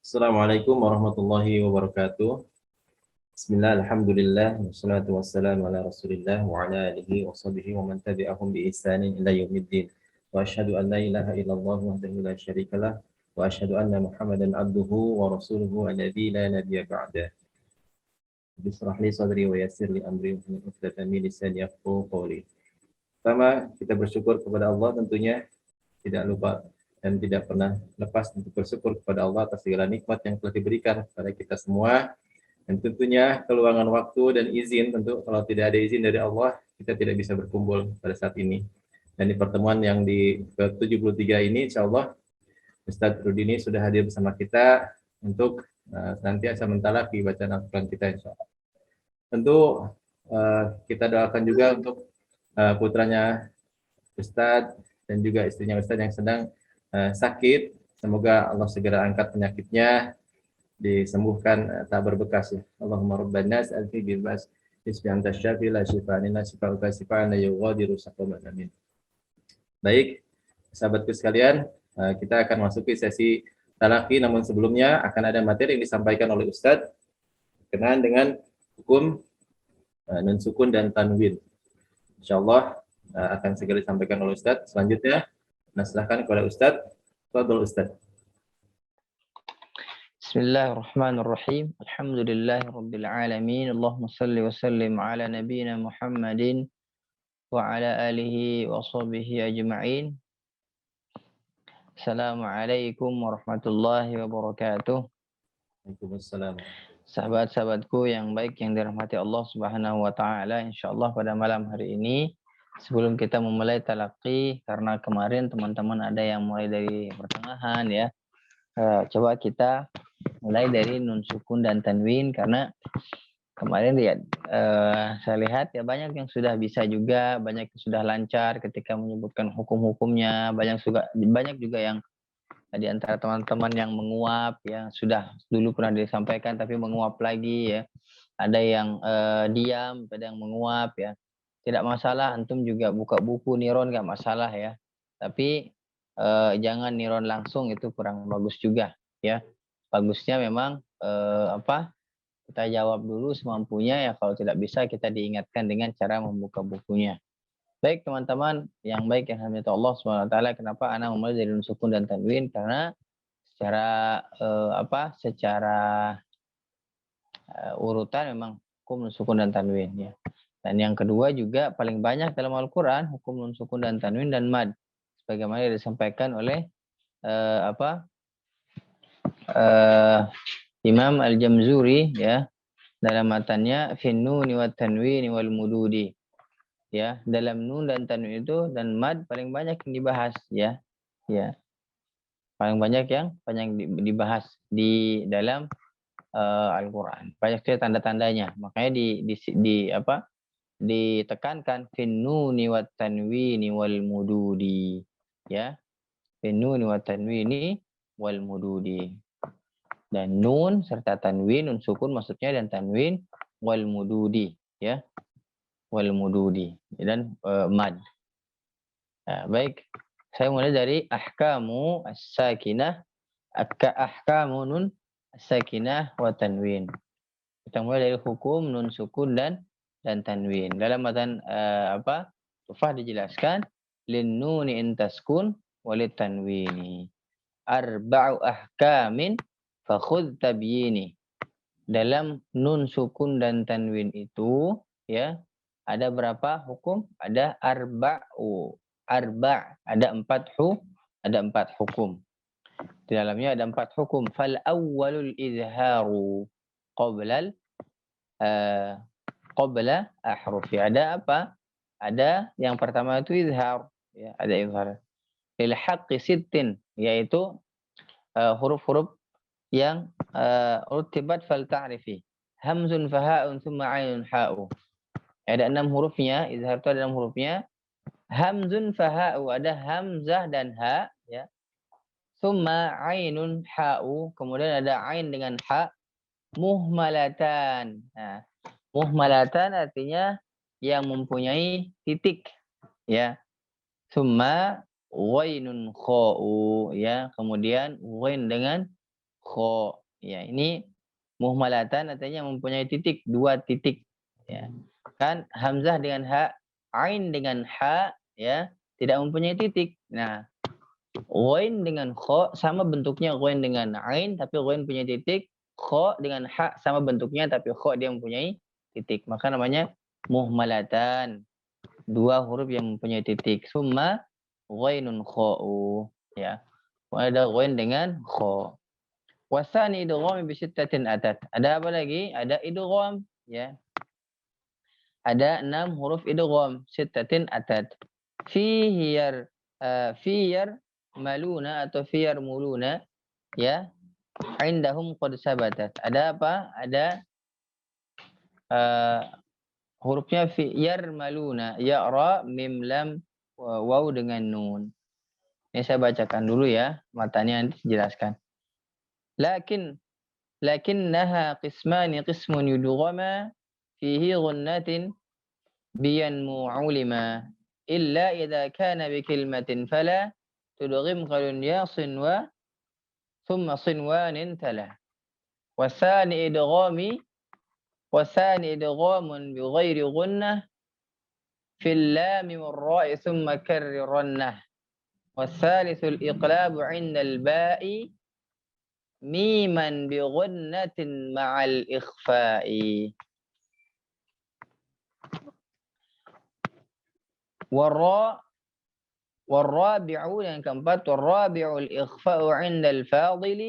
Assalamualaikum warahmatullahi wabarakatuh. Bismillah, alhamdulillah, wassalatu wassalamu ala rasulillah wa ala alihi wa sahbihi wa man tabi'ahum bi ihsanin ila yaumiddin. Wa asyhadu an la ilaha illallah wahdahu la syarikalah wa asyhadu anna Muhammadan abduhu wa rasuluhu alladzi la nabiyya ba'da. Bismillah li sadri wa yassir li amri wa hlul 'uqdatam min lisani yafqahu qawli. Pertama, kita bersyukur kepada Allah tentunya, tidak lupa dan tidak pernah lepas untuk bersyukur kepada Allah atas segala nikmat yang telah diberikan kepada kita semua. Dan tentunya keluangan waktu dan izin, tentu kalau tidak ada izin dari Allah, kita tidak bisa berkumpul pada saat ini. Dan di pertemuan yang di ke-73 ini, insya Allah, Ustadz Rudini sudah hadir bersama kita untuk senantiasa mentalaki bacaan Al-Quran kita, insya Allah. Tentu kita doakan juga untuk putranya Ustadz dan juga istrinya Ustadz yang sedang sakit. Semoga Allah segera angkat penyakitnya, disembuhkan, tak berbekas ya. Allahumma rabban nas alfi bil bas isbi anta syafi la syifaa illa syifauka syifaan la yughadiru saqaman. Amin. Baik, sahabatku sekalian, kita akan masuki sesi talaki, namun sebelumnya akan ada materi yang disampaikan oleh Ustadz berkenaan dengan hukum nun sukun dan tanwin. Insyaallah akan segera disampaikan oleh Ustadz. Selanjutnya, silakan kepada Ustadz. Fadhil Ustadz. Bismillahirrahmanirrahim. Alhamdulillahirabbil alamin. Allahumma shalli wa sallim ala nabiyyina Muhammadin wa ala alihi wa sahbihi ajma'in. Assalamualaikum warahmatullahi wabarakatuh. Waalaikumsalam. Sahabat-sahabatku yang baik yang dirahmati Allah Subhanahu wa taala, insyaallah pada malam hari ini sebelum kita memulai talaqi, karena kemarin teman-teman ada yang mulai dari pertengahan ya. Coba kita mulai dari nun sukun dan tanwin, karena kemarin saya lihat ya banyak yang sudah bisa juga, banyak yang sudah lancar ketika menyebutkan hukum-hukumnya, banyak juga yang di antara teman-teman yang menguap ya, sudah dulu pernah disampaikan tapi menguap lagi ya. Ada yang diam, ada yang menguap ya. Tidak masalah, antum juga buka buku niron nggak masalah ya. Tapi jangan niron langsung, itu kurang bagus juga ya. Bagusnya memang kita jawab dulu semampunya ya, kalau tidak bisa kita diingatkan dengan cara membuka bukunya. Baik teman-teman yang baik yang dirahmati Allah SWT, kenapa ana memulai dari nun sukun dan tanwin? Karena secara urutan memang hukum nun sukun dan tanwin ya. Dan yang kedua juga paling banyak dalam Al-Qur'an hukum nun sukun dan tanwin dan mad, sebagaimana disampaikan oleh Imam Al-Jamzuri ya dalam matannya fin nuni wat tanwini wal mududi. Ya, dalam nun dan tanwin itu dan mad paling banyak yang dibahas ya. Ya. Paling banyak yang dibahas di dalam Al-Qur'an. Banyak sekali tanda-tandanya. Makanya ditekankan fin nuni wat tanwini wal mududi. Ya. Fin nuni wat tanwini wal mududi. Dan nun serta tanwin, nun sukun maksudnya, dan tanwin wal mududi ya. Wal mududi dan mad. Nah, baik, saya mulai dari ahkamu as-sakinah, ahkamu nun as-sakinah wa tanwin. Kita mulai dari hukum nun sukun dan tanwin. Dalam matan Tufah dijelaskan lin nuni in taskun walit tanwini arba'u ahkamin fakhudh tabyini. Dalam nun sukun dan tanwin itu ya ada berapa hukum? Ada ada empat hukum. Di dalamnya ada 4 hukum. Fal awwalul izharu qabla ahrufi. Ada apa? Ada yang pertama itu izhar ya, ada izhar. Lil haqqi sittin, yaitu huruf-huruf yang utibat fal ta'rifi. Hamzun fa ha'un thumma 'ainun ha'u. Ada 6 hurufnya, izhar itu ada 6 hurufnya. Hamzun fa ha'u, ada hamzah dan ha ya. Thumma 'ainun ha'u, kemudian ada ain dengan ha. Muhmalatan. Nah, muhmalatan artinya yang mempunyai titik ya. Thumma ghainun kha'u ya, kemudian ghain dengan kho. Ya, ini muhmalatan artinya mempunyai titik, 2 titik. Ya. Kan hamzah dengan ha, ain dengan ha, ya, tidak mempunyai titik. Nah, ghain dengan kho sama bentuknya ghain dengan ain, tapi ghain punya titik. Kho dengan ha sama bentuknya, tapi kho dia mempunyai titik. Maka namanya muhmalatan. 2 huruf yang mempunyai titik. Summa ghainun kho'u. Ya. Ada ghain dengan kho. Wasani idgham bi sittatin atat. Ada apa lagi? Ada idgham, ya. Ada 6 huruf idgham, sittatin atat. Fi yar maluna atau fi yarmuluna, ya. Indahum qad sabatat. Ada apa? Ada hurufnya fi yarmaluna, ya ra mim lam waw dengan nun. Ini saya bacakan dulu ya, matanya nanti dijelaskan. Lakinnaha qismani qismun yudghama fihi ghunnatin biyanmu ulima illa idza kana bi kalimatin fala tudghim qalun yasin wa thumma sinwanin tala. Wasani idghamun bi ghairi ghunnah fil lam wal ra' thumma karrirannah. والثالث الإقلاب عند الباء ميما بغنة مع الإخفاء. والرابع yang keempat والرابع الإخفاء عند الفاضل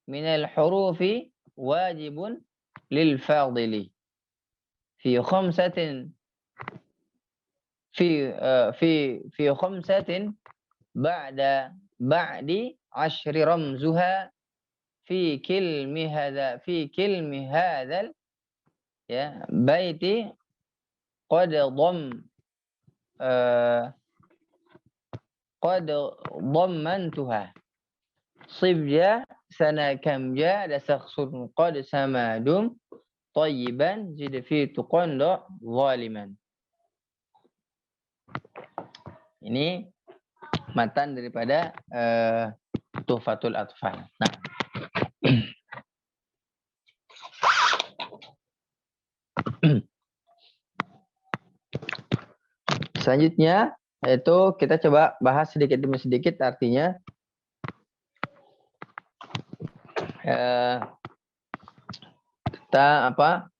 من الحروف واجب للفاضل في خمسة في خمسة بعد 10 رمزها في كلم هذا ya baiti qad dhammantuha sibja sana kamja dasakhsun qad samadum tayyiban zid fi tuqanda zaliman. Ini matan daripada Tuhfatul Atfal. Nah, selanjutnya yaitu kita coba bahas sedikit demi sedikit artinya. Kita apa?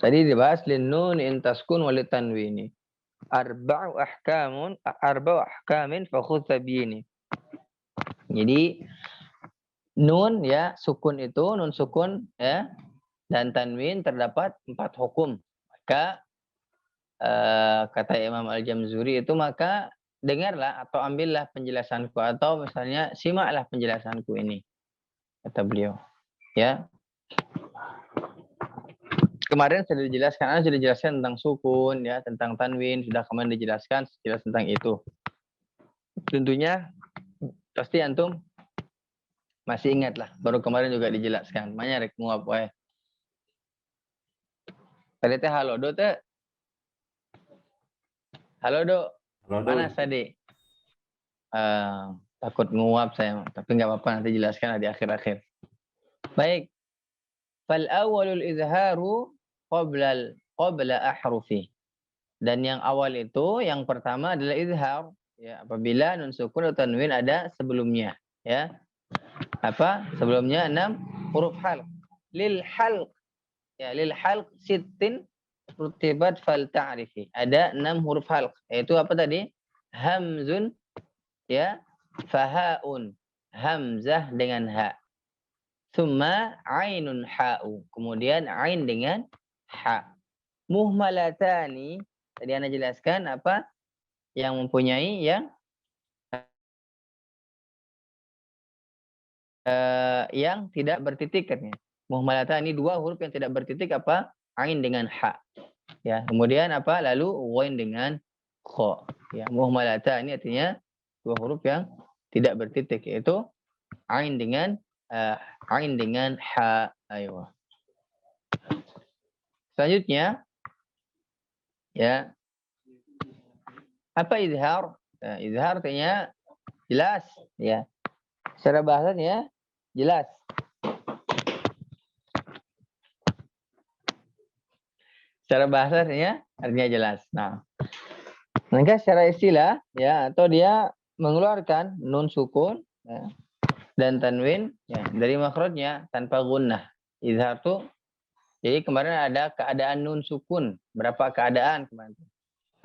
Tadi dibahas linnun intaskun walitanwini. Arba'u ahkamin fakhudh tabyini. Jadi nun ya, sukun itu, nun sukun ya, dan tanwin terdapat 4 hukum. Maka kata Imam Al-Jamzuri itu maka dengarlah atau ambillah penjelasanku atau misalnya simaklah penjelasanku ini. Kata beliau. Ya. Kemarin sudah dijelaskan tentang sukun ya, tentang tanwin, sudah kemarin dijelaskan sejelas tentang itu. Tentunya pasti antum masih ingat lah, baru kemarin juga dijelaskan. Makanya rek nguap wae. Tadi teh halo do teh. Halo do. Panas tadi. Takut nguap saya, tapi nggak apa-apa nanti jelaskan di akhir-akhir. Baik. Fal awwalul izharu qabla ahrufi. Dan yang awal itu, yang pertama adalah izhar, ya, apabila nun sukun atau tanwin ada sebelumnya, ya. Apa? Sebelumnya 6 huruf halq. Lil halq. Ya, lil halq sittin rutibat fal ta'rifi. Ada 6 huruf halq. Yaitu apa tadi? Hamzun, ya, fahaun. Hamzah dengan ha. Thumma ainun ha'u. Kemudian ain dengan ha. Muhmalatani, tadi Anda jelaskan apa yang mempunyai yang tidak bertitik katanya. Muhmalatani 2 huruf yang tidak bertitik apa? Ain dengan ha. Ya, kemudian apa? Lalu ghain dengan kha. Ya, muhmalatani artinya 2 huruf yang tidak bertitik, yaitu ain dengan ha. Ayo. Selanjutnya ya. Apa izhar? Izhar artinya jelas ya. Secara bahasanya Jelas. Secara bahasa artinya jelas. Nah, maka secara istilah ya, atau dia mengeluarkan nun sukun ya, dan tanwin ya, dari makhrajnya tanpa gunnah. Izhar tuh, jadi kemarin ada keadaan nun sukun. Berapa keadaan kemarin?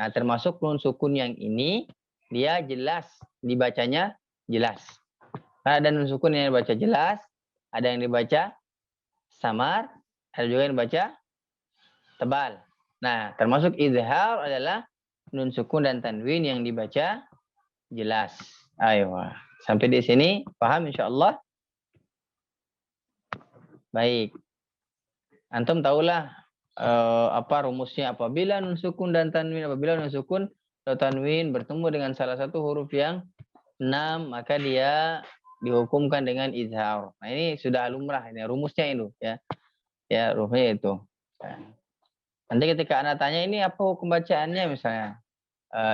Nah, termasuk nun sukun yang ini dia jelas dibacanya jelas. Karena ada nun sukun yang dibaca jelas, ada yang dibaca samar, ada juga yang dibaca tebal. Nah, termasuk izhar adalah nun sukun dan tanwin yang dibaca jelas. Ayo, sampai di sini paham insyaallah? Baik. Antum tahulah apa rumusnya apabila nun sukun dan tanwin, apabila nun sukun atau tanwin bertemu dengan salah satu huruf yang 6, maka dia dihukumkan dengan izhar. Nah, ini sudah lumrah, ini rumusnya itu ya. Ya, rumusnya itu. Nanti ketika anak tanya ini apa hukum bacaannya misalnya,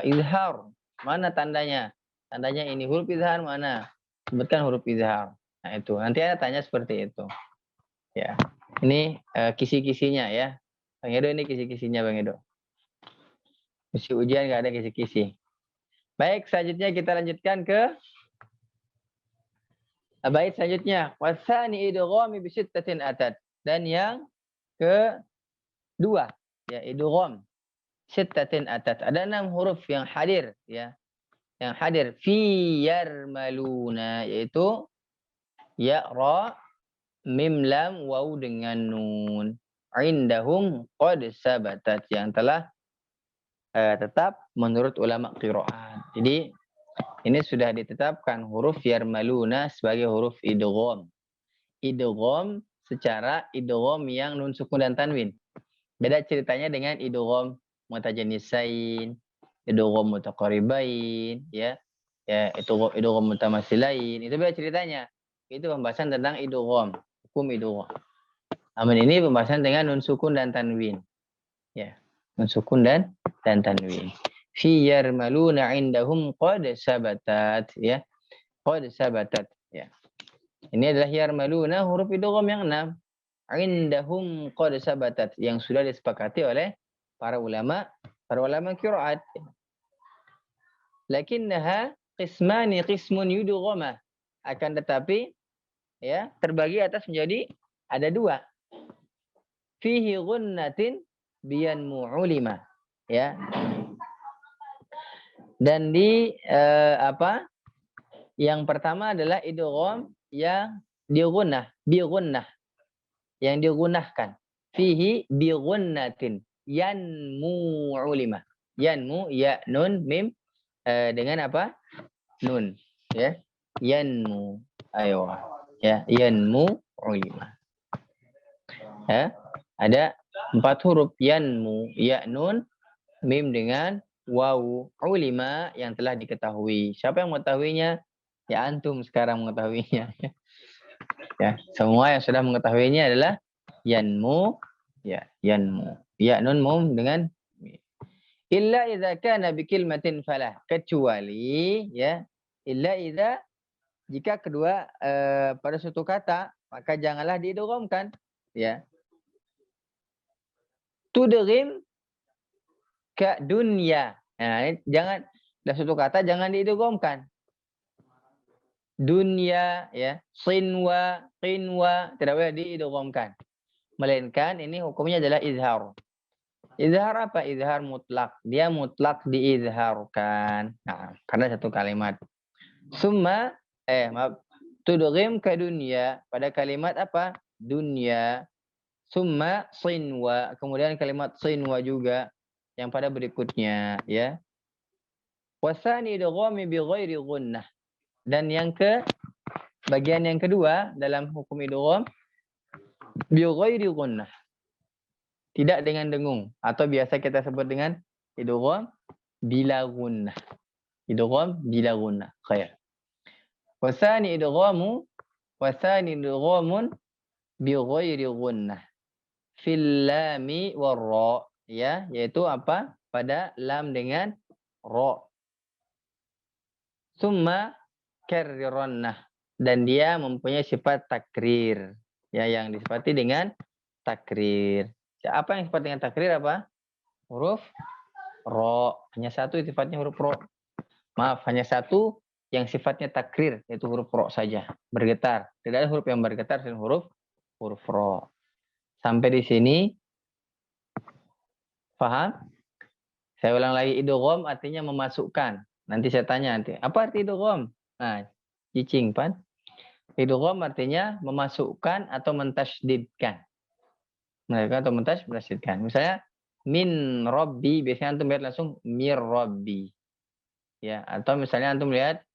izhar, mana tandanya? Tandanya ini huruf izhar mana? Sebutkan huruf izhar. Nah itu, nanti anak tanya seperti itu. Ya, ini kisi-kisinya ya. Bang Edo ini kisi-kisinya Bang Edo. Misi ujian nggak ada kisi-kisi. Baik, selanjutnya kita lanjutkan ke bait selanjutnya. Wasani idghami bi sittatin atad. Dan yang kedua, ya idgham sittatin atad. Ada 6 huruf yang hadir ya. Yang hadir fi yarmaluna, yaitu ya, ra, mim, lam, waw dengan nun. Indahum qad sabatat, yang telah tetap menurut ulama qiraat. Jadi ini sudah ditetapkan huruf yarmaluna sebagai huruf idgham. Idgham secara idgham yang nun sukun dan tanwin. Beda ceritanya dengan idgham mutajanisain, idgham mutaqaribain, ya. Ya, itu idgham mutamasilain. Itu beda ceritanya. Itu pembahasan tentang idgham, hukum idgham. Namun ini pembahasan dengan nun sukun dan tanwin. Ya, nun sukun dan tanwin. Fi yarmaluna indahum qad sabatat, ya. Qad sabatat, ya. Ini adalah yarmaluna huruf idgham yang 6. Indahum qad sabatat, yang sudah disepakati oleh para ulama qiraat. Lakinnaha qismun yudghama. Akan tetapi ya, terbagi atas menjadi ada 2. Fihi ghunnatin biyan mu'ulima, ya. Dan di yang pertama adalah idgham yang digunnah, yang digunnahkan. Fihi bi ghunnatin yanmu ulima. Yanmu, ya, nun, mim, dengan apa? Nun, ya. Yanmu. Ayo. Ya, yanmu ulima. Ya. Ada 4 huruf yanmu, ya, nun, mim dengan waw, ulima yang telah diketahui. Siapa yang mengetahuinya? Ya, antum sekarang mengetahuinya. Ya, semua yang sudah mengetahuinya adalah yanmu, ya, yanmu. Ya, nun, mum dengan illa idza kana bi kalimatin falah, kecuali ya, illa idza, jika kedua pada suatu kata, maka janganlah diidghamkan, ya. Tudghim ka dunya. Nah, ini jangan, dah suatu kata jangan diidghamkan. Dunya, ya, sinwa, qinwa, tidak boleh diidghamkan. Melainkan ini hukumnya adalah izhar. Izhar apa? Izhar mutlak. Dia mutlak diizharkan. Nah, karena satu kalimat. Summa, tudghim ka dunya. Pada kalimat apa? Dunya. Summa sinwa. Kemudian kalimat sinwa juga yang pada berikutnya, ya. Wasani idghami bi ghairi gunnah. Dan yang bagian yang kedua dalam hukum idgham bi ghairi gunnah. Tidak dengan dengung, atau biasa kita sebut dengan idgham bila gunnah. Idgham bila gunnah. Khair. Wasani idghamun bi ghairi gunnah fil lami war ra, ya, yaitu apa? Pada lam dengan ra. Summa karrirannah. dan dia mempunyai sifat takrir. Ya, yang disifati dengan takrir. Apa yang sifat dengan takrir apa? Huruf ro. Hanya satu sifatnya huruf ro. Maaf, hanya satu yang sifatnya takrir, yaitu huruf ro saja. Bergetar. Tidak ada huruf yang bergetar selain huruf ro. Sampai di sini paham? Saya ulang lagi, idgham artinya memasukkan. Nanti saya tanya nanti, apa arti idgham? Nah, cicing pan. Idgham artinya memasukkan atau mentasydidkan. Mereka atau mentasydidkan. Misalnya min rabbi, biasanya antum lihat langsung mir rabbi. Ya, atau misalnya antum lihat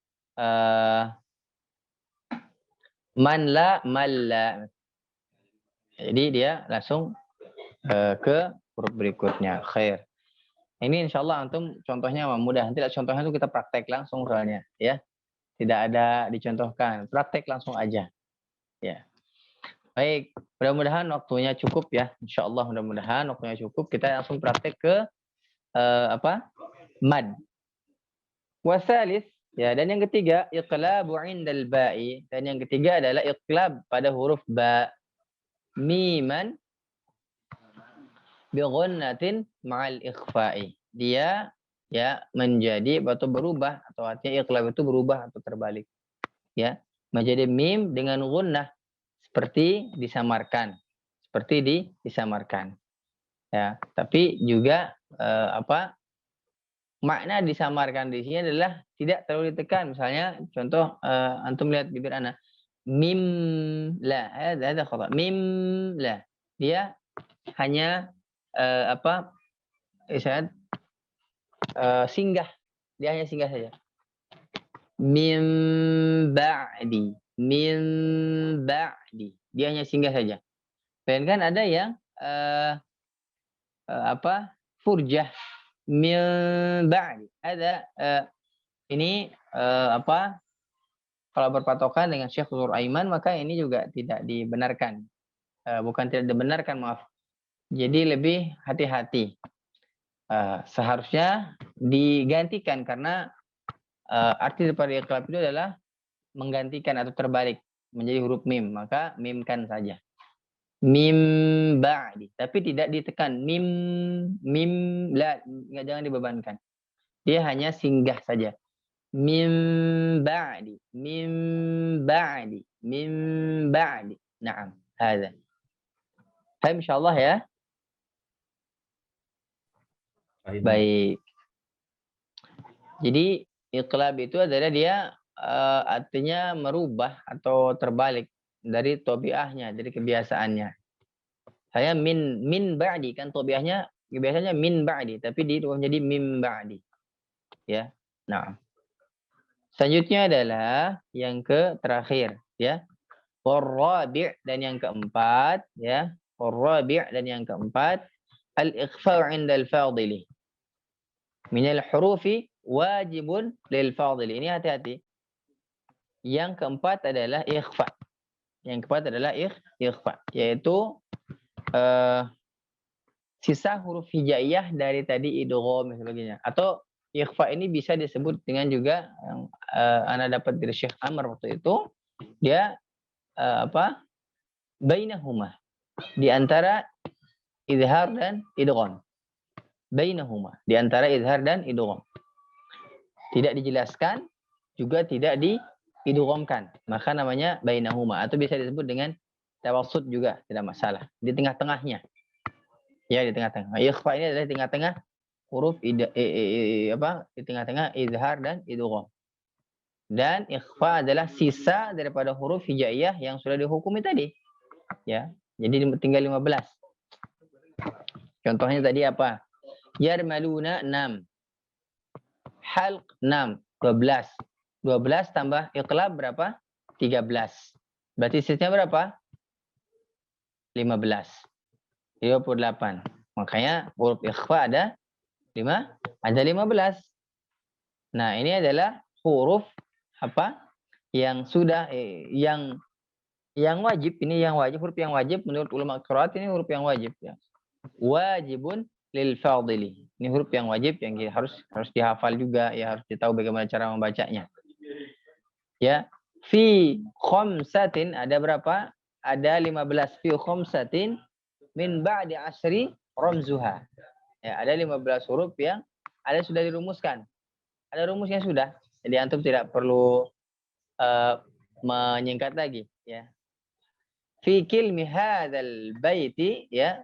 man la malla. Jadi dia langsung ke huruf berikutnya, khair. Ini insya Allah antum contohnya mudah. Nanti contohnya itu kita praktek langsung soalnya, ya. Tidak ada dicontohkan, praktek langsung aja. Ya. Baik, mudah-mudahan waktunya cukup ya. Insya Allah mudah-mudahan waktunya cukup. Kita langsung praktek ke mad. Wasalis, ya. Dan yang ketiga, iqlabu indal ba'i. Dan yang ketiga adalah iqlab pada huruf ba. Miman bi ghunnatin ma'al ikhfa'i. Dia ya menjadi atau berubah, atau artinya iqlab itu berubah atau terbalik. Ya, menjadi mim dengan gunnah seperti disamarkan. Seperti disamarkan. Ya, tapi juga makna disamarkan di sini adalah tidak terlalu ditekan. Misalnya contoh antum lihat bibir anak, mim la, ada khata. Mim la. Dia hanya singgah. Dia hanya singgah saja. Mim ba'di. Mim ba'di. Dia hanya singgah saja. Dan kan ada yang furjah. Mim ba'di. Ada ini kalau berpatokan dengan Syekh Nur Aiman, maka ini juga tidak dibenarkan. Bukan tidak dibenarkan, maaf. Jadi lebih hati-hati. Seharusnya digantikan karena arti daripada iqlab itu adalah menggantikan atau terbalik menjadi huruf mim, maka mimkan saja. Mim ba'di, tapi tidak ditekan. Mim la, jangan dibebankan. Dia hanya singgah saja. Mim ba'di, mim ba'di, mim ba'di. Naam, hadza. Hai, insyaallah ya. Baik. Jadi iqlab itu adalah dia artinya merubah atau terbalik dari tabiahnya, dari kebiasaannya. Saya min ba'di, kan tabiahnya biasanya min ba'di, tapi dirubah menjadi mim ba'di. Ya. Nah. Selanjutnya adalah yang terakhir, ya. Qurrabi' dan yang keempat, ya. Qurrabi' dan yang keempat, al-ikhfa' 'inda al-fadili. Min al-hurufi wajibun lil fadili. Ini hati-hati. Yang keempat adalah ikhfa. Yang keempat adalah ikhfa, yaitu sisa huruf hijaiyah dari tadi idgham dan sebagainya. Atau ikhfa ini bisa disebut dengan juga yang ana dapat dari Syekh Amr waktu itu, dia bainahuma, di antara izhar dan idgham. Bainahuma, di antara izhar dan idgham. Tidak dijelaskan, juga tidak diidghamkan. Maka namanya bainahuma, atau bisa disebut dengan tawassut juga, tidak masalah. Di tengah-tengahnya. Ya, di tengah-tengah. Ikhfa ini adalah di tengah-tengah huruf di tengah-tengah izhar dan idgham. Dan ikhfa adalah sisa daripada huruf hijaiyah yang sudah dihukumi tadi. Ya. Jadi tinggal 15. Contohnya tadi apa? Yarmaluna 6. Halq 6, 12. 12 tambah iqlab berapa? 13. Berarti sisanya berapa? 15. 28. Makanya huruf ikhfa ada 15. Nah, ini adalah huruf yang sudah yang wajib. Ini yang wajib, huruf yang wajib menurut ulama qiraat, ini huruf yang wajib ya. Wajibun lil fadili. Ini huruf yang wajib yang harus dihafal juga ya, harus ditahu bagaimana cara membacanya. Ya, Fi khamsatin ada berapa? Ada 15. Fi khamsatin min ba'di asri ramzuha. Ya, ada 15 huruf yang ada sudah dirumuskan. Ada rumusnya sudah. Jadi antum tidak perlu menyingkat lagi, ya. Fi kilmi hadzal baiti, ya.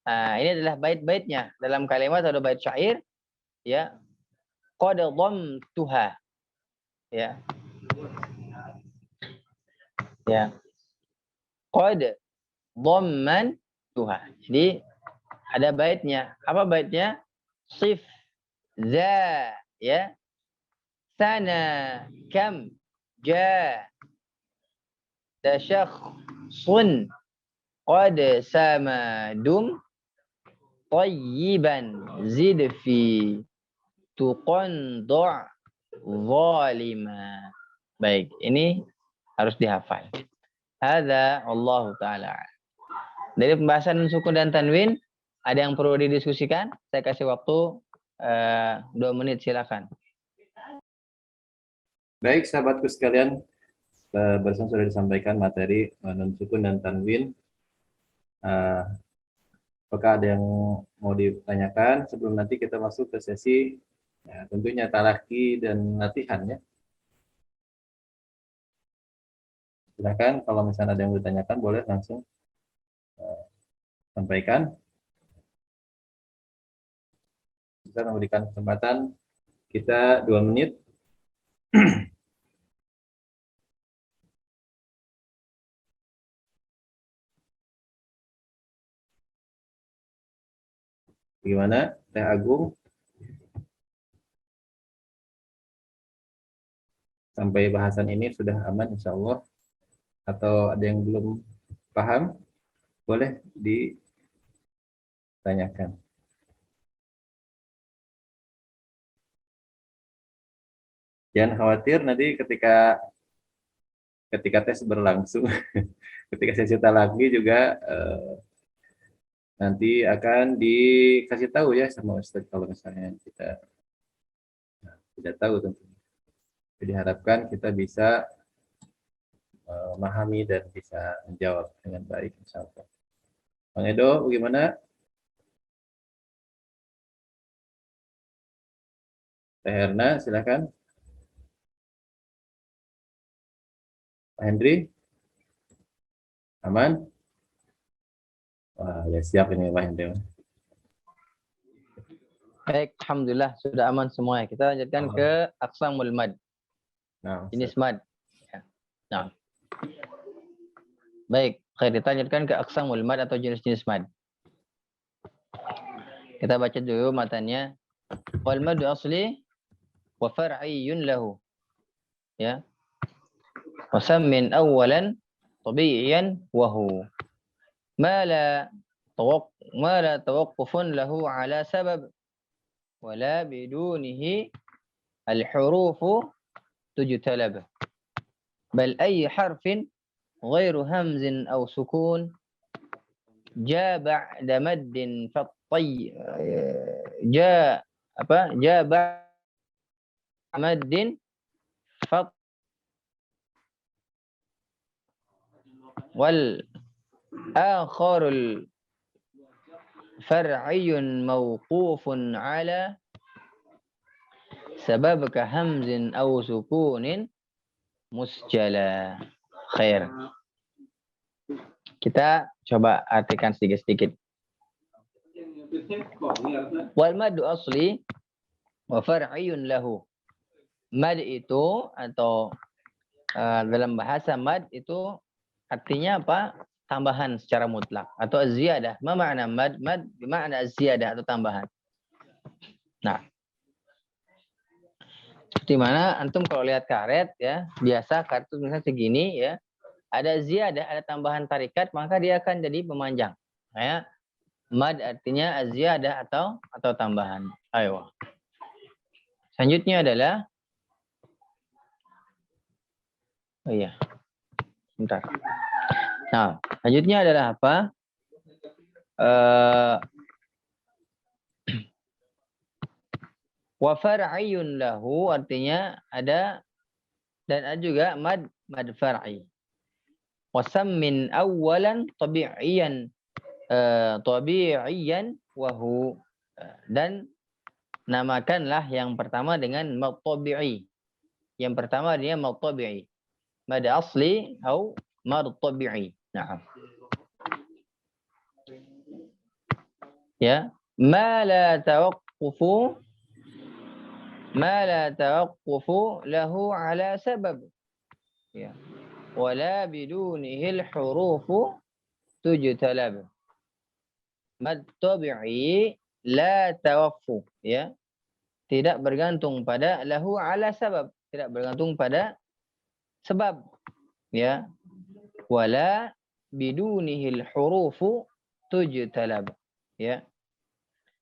Ini adalah bait-baitnya. Dalam kalimat ada bait syair, ya. Qad dhamtuha. Ya. Ya. Qad dhammantuha. Jadi ada baitnya. Apa baitnya? Sif za, ya. Sana kam ja tashakhsun qad samadum tayyiban zid fi tuqandu' zalima. Baik, ini harus dihafal. Hadza Allah taala. Dari pembahasan sukun dan tanwin ada yang perlu didiskusikan? Saya kasih waktu 2 menit, silakan. Baik, sahabatku sekalian, barusan sudah disampaikan materi nun sukun dan tanwin. Apakah ada yang mau ditanyakan sebelum nanti kita masuk ke sesi ya, tentunya talaki dan latihan, ya. Silakan kalau misalnya ada yang mau ditanyakan boleh langsung sampaikan. Kita memberikan kesempatan kita 2 menit. Gimana, Teh Agung? Sampai bahasan ini sudah aman insya Allah? Atau ada yang belum paham? Boleh ditanyakan. Jangan khawatir nanti ketika tes berlangsung, ketika sesi talaki juga nanti akan dikasih tahu ya sama Ustadz kalau misalnya kita tidak tahu tentunya. Jadi harapkan kita bisa memahami dan bisa menjawab dengan baik insya Allah. Bang Edo, bagaimana? Teh Herna, silakan. Pak Hendri, aman? Wah, ya siap ini Pak Hendri. Baik, alhamdulillah sudah aman semua. Kita lanjutkan ke aqsamul mad. Nah, Jenis mad. Ya. Nah. Baik, kita lanjutkan ke aqsamul mad atau jenis-jenis mad. Kita baca dulu matanya. Wal madu asli wa far'iyyun lahu. Ya. Wasammin awalan tabi'iyan wa hu. Ma la tawaqqufun lahu ala sabab wala bidunihi al-hurufu tujtalab. Bal ay harfin غير همز أو سكون جاء بعد مد جاء بعد مد والآخر الفرعي موقوف على سبب كهمز أو سكون مسجلا. Khair. Kita coba artikan sedikit-sedikit. Wal madu asli wa far'iyun lahu. Mad itu atau dalam bahasa mad itu artinya apa? Tambahan secara mutlak atau ziyadah. Ma makna mad? Mad bermakna ziyadah atau tambahan. Nah, seperti mana antum kalau lihat karet ya, biasa kartu misalnya segini ya, ada ziyadah, ada tambahan tarikat, maka dia akan jadi pemanjang. Ya. Mad artinya ziyadah atau tambahan. Ayo. Selanjutnya adalah oh iya. Bentar. Nah, selanjutnya adalah apa? Wa far'iyun lahu artinya ada dan ada juga mad mad far'i. Wasammin awwalan tabi'iyan wahu, dan namakanlah yang pertama dengan mad tabi'i. Yang pertama dia mad tabi'i. Mad asli atau mad tabi'i. Nah. Ya, ma la tawaqqufu lahu ala sabab. Ya. Wala bidunihil hurufu tujtalab. Mad tabi'i la tawaffu, ya. Tidak bergantung pada lahu ala sabab, tidak bergantung pada sebab, ya. Wala bidunihil hurufu tujtalab, ya.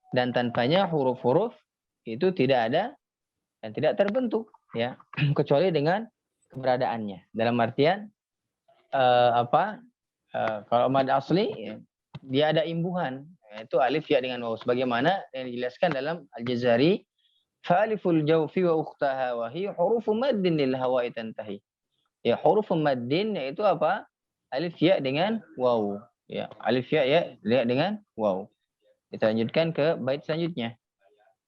Dan tanpanya huruf-huruf itu tidak ada dan tidak terbentuk, ya, kecuali dengan keberadaannya. Dalam artian kalau mad asli ya, dia ada imbuhan, yaitu alif ya dengan waw, sebagaimana yang dijelaskan dalam Al-Jazari, faliful jawfi wa ukhtaha wa hi hurufu maddin lil hawa'i tantahi. Ya, huruf maddin yaitu apa? Alif ya dengan waw. Ya, alif ya dengan waw. Kita lanjutkan ke bait selanjutnya.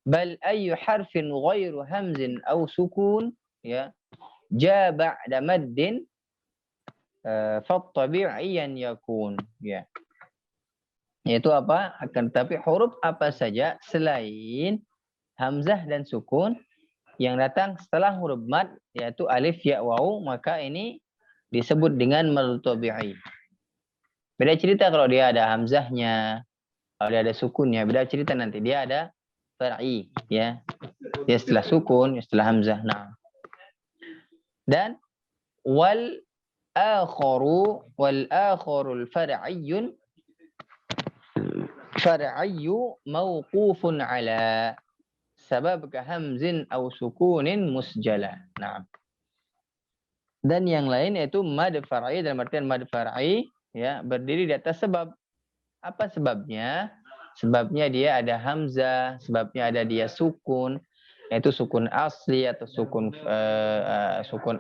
Bal ayyu harfin ghairu hamzin aw sukun, ya, ja ba'da maddin fattabi'iyan yakun, ya. Yaitu apa? Akan tetapi huruf apa saja selain hamzah dan sukun yang datang setelah huruf mad, yaitu alif ya waw, maka ini disebut dengan mad tabi'i. Beda cerita kalau dia ada hamzahnya, kalau dia ada sukunnya, beda cerita nanti. Dia ada far'i, ya. Dia setelah sukun, setelah hamzah. Nah. Dan wal akharul far'iyyun mawqufun ala sabab ka hamzin aw sukunin musjala. Nah. Dan yang lain yaitu mad far'i, dalam artian mad far'i, ya, berdiri di atas sebab. Apa sebabnya? Sebabnya dia ada hamzah, sebabnya ada dia sukun, yaitu sukun asli atau sukun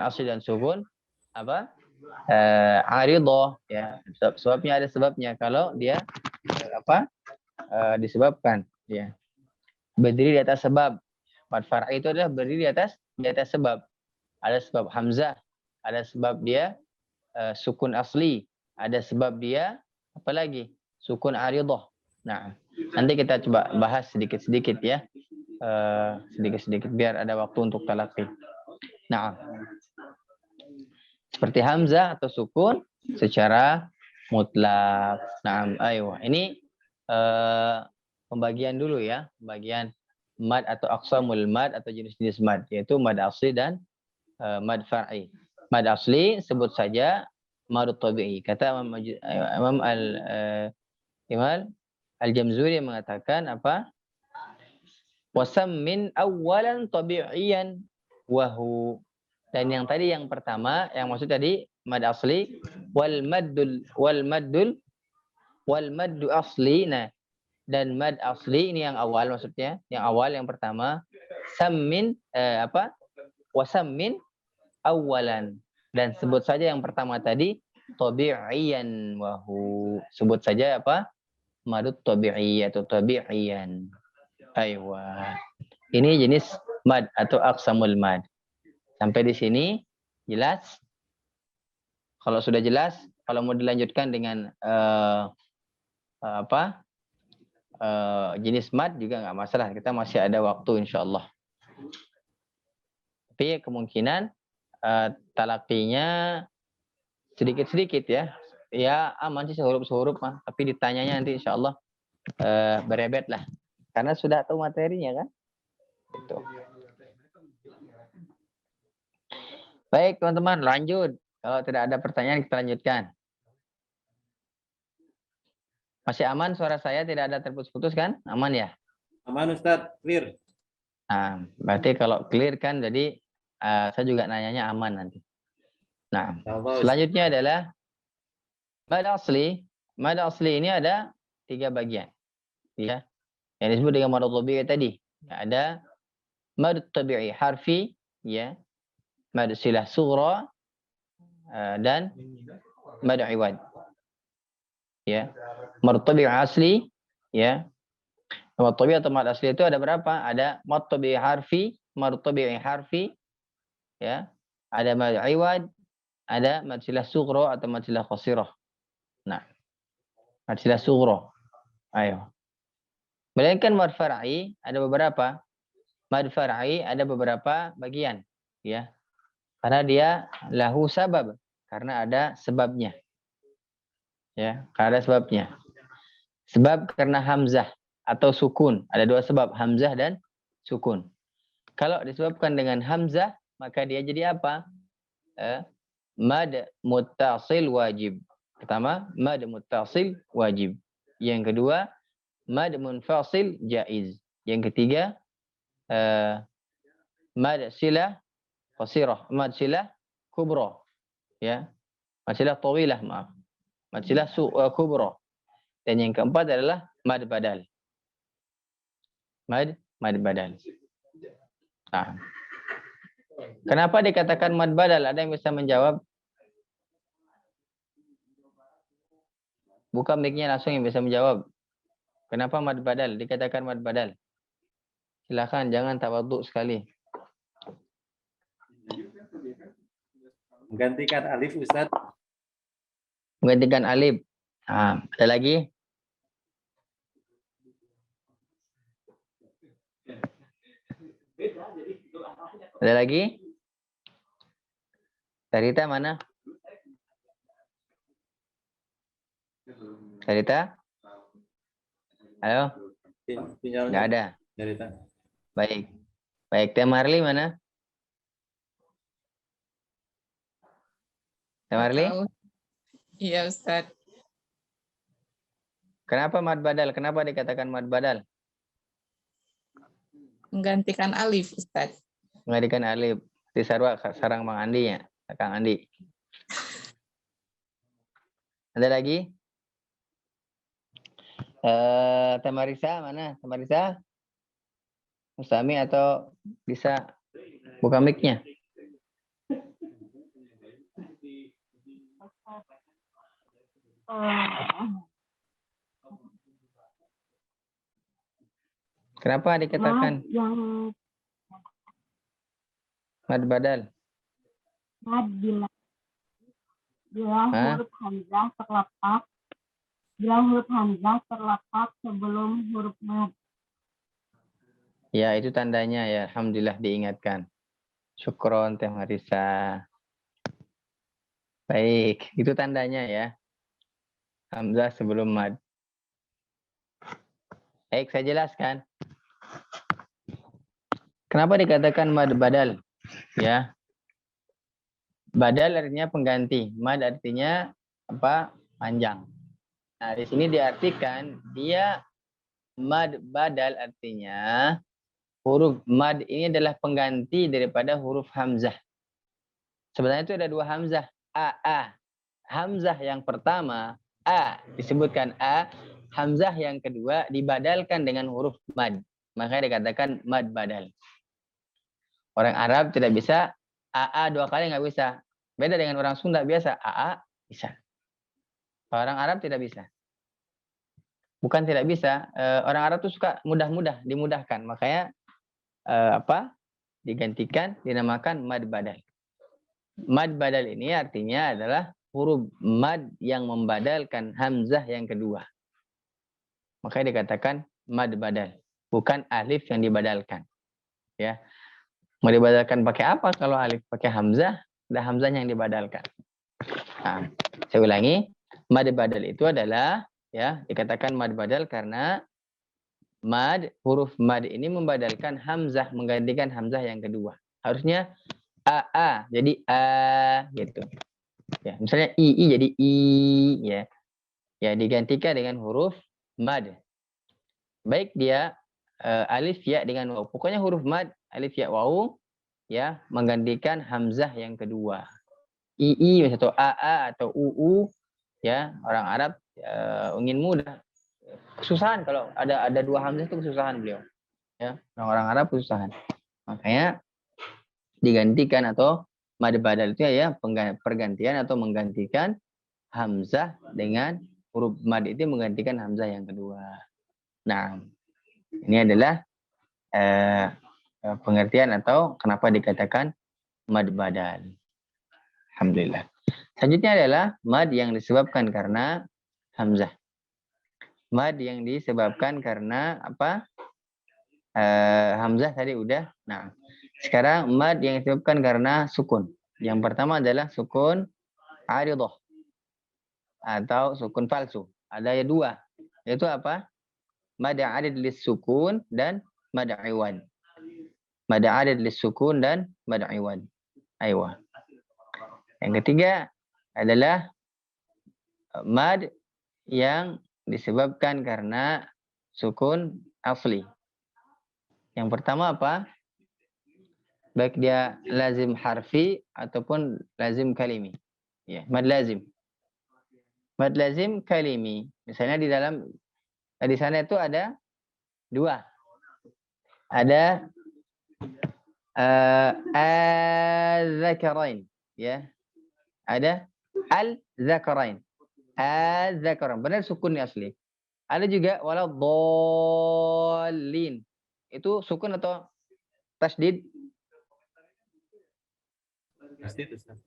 asli dan sukun apa? Aridah, ya. Sebabnya ada sebabnya kalau dia disebabkan, ya. Berdiri di atas sebab. Mad far'i itu adalah berdiri di atas sebab. Ada sebab hamzah, ada sebab dia sukun asli, ada sebab dia apa lagi? Sukun aridah. Nah, nanti kita coba bahas sedikit-sedikit, ya. Sedikit-sedikit biar ada waktu untuk talaqi. Nah, seperti hamzah atau sukun secara mutlak. Nah, ayo. Ini pembagian dulu, ya. Pembagian mad atau aqsamul mad atau jenis-jenis mad, yaitu mad asli dan mad far'i. Mad asli sebut saja mad tabi'i. Kata Imam Al-Jamzuri yang mengatakan apa? Wasammin awwalan tabi'iyan wahu. Dan yang tadi yang pertama, yang maksud tadi mad asli wal maddu asli. Nah, dan mad asli ini yang awal maksudnya, yang awal yang pertama. Sammin wasammin awwalan, dan sebut saja yang pertama tadi tabi'iyan wahu. Sebut saja apa? Madud tabi'i atau tabi'iyan. Aywa. Ini jenis mad atau aqsamul mad. Sampai di sini jelas? Kalau sudah jelas, kalau mau dilanjutkan dengan jenis mad juga nggak masalah. Kita masih ada waktu insyaallah. Tapi kemungkinan talaqinya sedikit-sedikit, ya. Ya aman sih sehurup mah, tapi ditanyanya nanti insyaallah berebet lah. Karena sudah tahu materinya kan. Gitu. Baik teman-teman, lanjut. Kalau tidak ada pertanyaan kita lanjutkan. Masih aman suara saya, tidak ada terputus-putus kan? Aman ya? Aman Ustadz, clear. Nah, berarti kalau clear kan jadi saya juga nanyanya aman nanti. Nah, selanjutnya adalah mad asli. Mad asli ini ada 3 bagian. Ya. Yang disebut dengan mad tabi'i tadi. Ya, ada mad tabi'i harfi, ya. Mad silah sughra, dan mad iwad. Ya. Mad tabi'i asli, ya. Mad tabi'i atau mad asli itu ada berapa? Ada mad tabi'i harfi, mad tabi'i harfi, ya. Ada mad iwad, ada mad silah sughra atau mad silah qasirah. Nah, mad silah sughra. Ayo. Melainkan mad far'i ada beberapa. Mad far'i ada beberapa bagian, ya. Karena dia lahu sabab, karena ada sebabnya. Ya, karena ada sebabnya. Sebab karena hamzah atau sukun. Ada dua sebab, hamzah dan sukun. Kalau disebabkan dengan hamzah, maka dia jadi apa? Mad muttasil wajib. Pertama, mad muttasil wajib. Yang kedua, mad munfasil jaiz. Yang ketiga, mad silah qasirah, mad silah kubra. Ya. Mad silah tawilah, maaf. Mad silah kubra. Dan yang keempat adalah mad badal. Mad badal. Nah. Kenapa dikatakan mad badal? Ada yang bisa menjawab? Buka mic-nya langsung yang bisa menjawab. Kenapa mad badal? Dikatakan mad badal. Silakan, jangan tawadhu sekali. Menggantikan alif, Ustaz. Menggantikan alif. Nah, ada lagi? Ada lagi? Sarita mana? Sarita? Ayo? Nggak ada. Sarita. Baik. Baik, Teh Marli mana? Teh Marli? Iya, Ustaz. Kenapa mad badal? Kenapa dikatakan mad badal? Menggantikan alif, Ustaz. Menggantikan alif. Di sarang Bang Andi ya, Kang Andi. Ada lagi? Teh Marisa mana? Teh Marisa? Mustami atau bisa buka mic-nya? Kenapa dikatakan mad badal? Mad bila huruf hamzah terletak, bila huruf hamzah terletak sebelum huruf mad. Ya, itu tandanya ya. Alhamdulillah diingatkan. Syukron Teh Marisa. Baik, itu tandanya ya. Hamzah sebelum mad. Baik, saya jelaskan. Kenapa dikatakan mad badal? Ya. Badal artinya pengganti. Mad artinya apa? Panjang. Nah, di sini diartikan dia mad badal artinya huruf mad ini adalah pengganti daripada huruf hamzah. Sebenarnya itu ada dua hamzah. A. Hamzah yang pertama, A, disebutkan A. Hamzah yang kedua dibadalkan dengan huruf mad. Makanya dikatakan mad badal. Orang Arab tidak bisa AA dua kali, nggak bisa. Beda dengan orang Sunda, biasa AA bisa. Orang Arab tidak bisa. Bukan tidak bisa. Orang Arab tuh suka mudah-mudah, dimudahkan. Makanya digantikan, dinamakan mad badal. Mad badal ini artinya adalah huruf mad yang membadalkan hamzah yang kedua. Makanya dikatakan mad badal, bukan alif yang dibadalkan. Ya. Mau dibadalkan pakai apa kalau alif? Pakai hamzah, ada hamzah yang dibadalkan. Nah, saya ulangi, mad badal itu adalah ya dikatakan mad badal karena huruf mad ini membadalkan hamzah, menggantikan hamzah yang kedua. Harusnya a jadi a gitu. Ya, misalnya i jadi i ya. Ya, digantikan dengan huruf mad. Baik dia alif ya dengan waw. Pokoknya huruf mad, alif ya waw ya menggantikan hamzah yang kedua. I atau aa atau uu ya, orang Arab ingin mudah. Kesusahan kalau ada dua hamzah itu kesusahan beliau. Ya, orang Arab kesusahan. Makanya digantikan atau Mad badal itu ya pergantian atau menggantikan hamzah dengan huruf mad itu menggantikan hamzah yang kedua. Nah, ini adalah pengertian atau kenapa dikatakan mad badal. Alhamdulillah. Selanjutnya adalah mad yang disebabkan karena hamzah. Mad yang disebabkan karena apa? Hamzah tadi udah. Nah, sekarang mad yang disebabkan karena sukun. Yang pertama adalah sukun aridah atau sukun palsu. Ada dua. Yaitu apa? Mad arid lis sukun dan mad iwad. Mad arid lis sukun dan mad iwad. Aywa. Yang ketiga adalah mad yang disebabkan karena sukun asli. Yang pertama apa? Baik dia lazim harfi ataupun lazim kalimi. Ya, mad lazim. Mad lazim kalimi. Misalnya di sana itu ada dua. Ada al-zakarain, ya. Ada al-zakarain. Az-zakaran. Benar sukun asli. Ada juga waladhdallin. Itu sukun atau tasdid? Tasdid, Ustaz.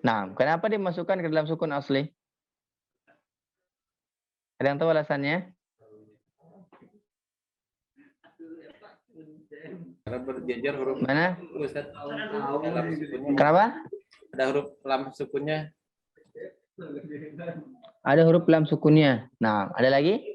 Nah, kenapa dimasukkan ke dalam sukun asli? Ada yang tahu alasannya? Karena berjejer huruf Mana? Ustaz. Lam sukunnya. Kenapa? Ada huruf lam sukunnya. Ada huruf lam sukunnya. Nah, ada lagi?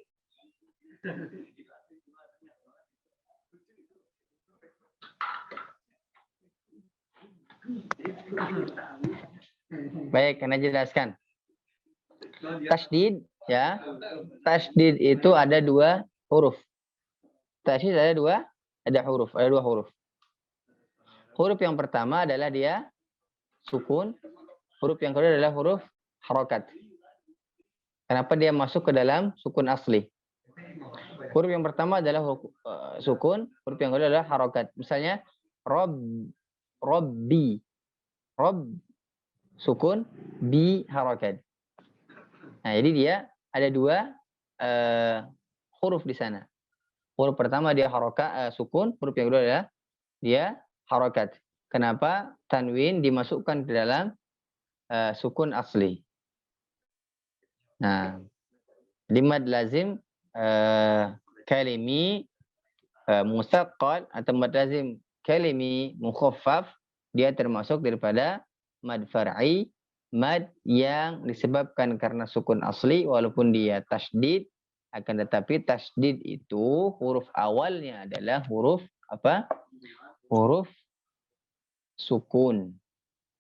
Baik, Anda jelaskan. Tasdid, ya. Tasdid itu ada dua huruf. Tasdid ada dua huruf. Huruf yang pertama adalah dia sukun. Huruf yang kedua adalah huruf harokat. Kenapa dia masuk ke dalam sukun asli? Huruf yang pertama adalah sukun. Huruf yang kedua adalah harokat. Misalnya, Robbi. Rob sukun, bi harokat. Nah, jadi dia ada dua huruf di sana. Huruf pertama dia sukun, huruf yang kedua adalah dia harokat. Kenapa tanwin dimasukkan ke dalam sukun asli? Nah, di mad lazim kalimi musaqqal atau mad lazim kalimi mukhaffaf, dia termasuk daripada mad far'i, mad yang disebabkan karena sukun asli walaupun dia tasdid, akan tetapi tasdid itu huruf awalnya adalah huruf apa? Huruf sukun.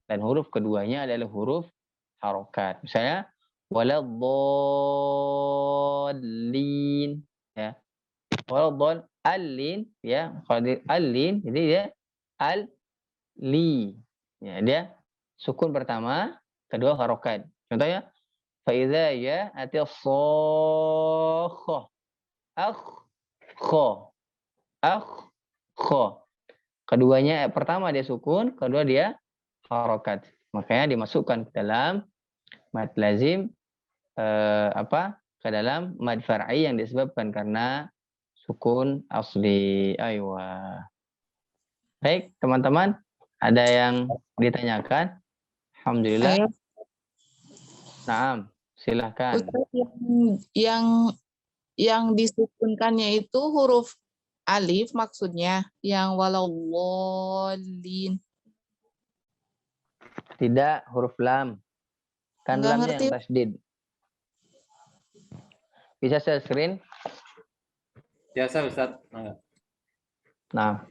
Dan huruf keduanya adalah huruf harokat. Misalnya waladhdallin, ya. Waladhdallin, ya. Kalau di alin, jadi dia al-li. Ya, dia sukun pertama, kedua harokat. Contohnya, fa'idha ya ati as-sakhah. Akh-kho. Keduanya, pertama dia sukun, kedua dia harokat. Makanya dimasukkan ke dalam mad lazim ke dalam mad far'i yang disebabkan karena sukun asli. Aywa. Baik, teman-teman, ada yang ditanyakan? Alhamdulillah. Ayo, Naam, silahkan. Ustaz, yang disukunkannya itu huruf alif maksudnya, yang waladhdallin. Tidak huruf lam. Kan Nggak lamnya ngerti. yang tasdid. Bisa share screen? Biasa Ustaz. Nah.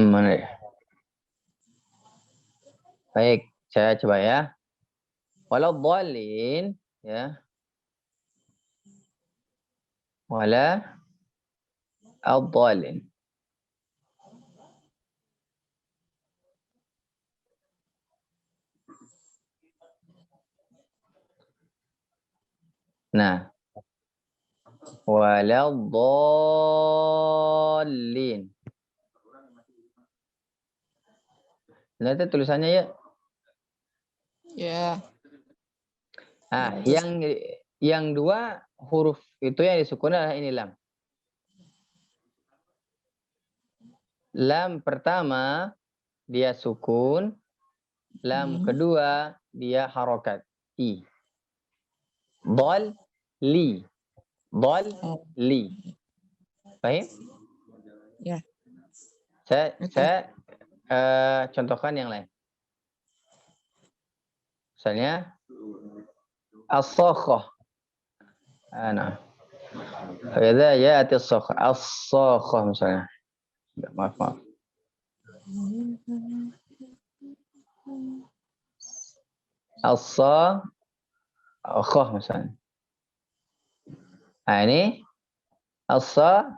Mana ya? Baik, saya coba ya. Waladhdallin, ya. Waladhdallin. Nah. Waladhdallin. Lihat tulisannya ya. Ya. Nah, Terus, yang dua huruf itu yang disukun adalah ini lam. Lam pertama dia sukun, lam kedua dia harokat i. Dal li. Dal li. Paham? ya. Saya contohkan yang lain. Misalnya as-sakhah. Nah. Fa'idha ya'ati as-sakhah. As-sakhah misalnya. Maaf. As-sakhah misalnya. Nah, ini as-sakhah.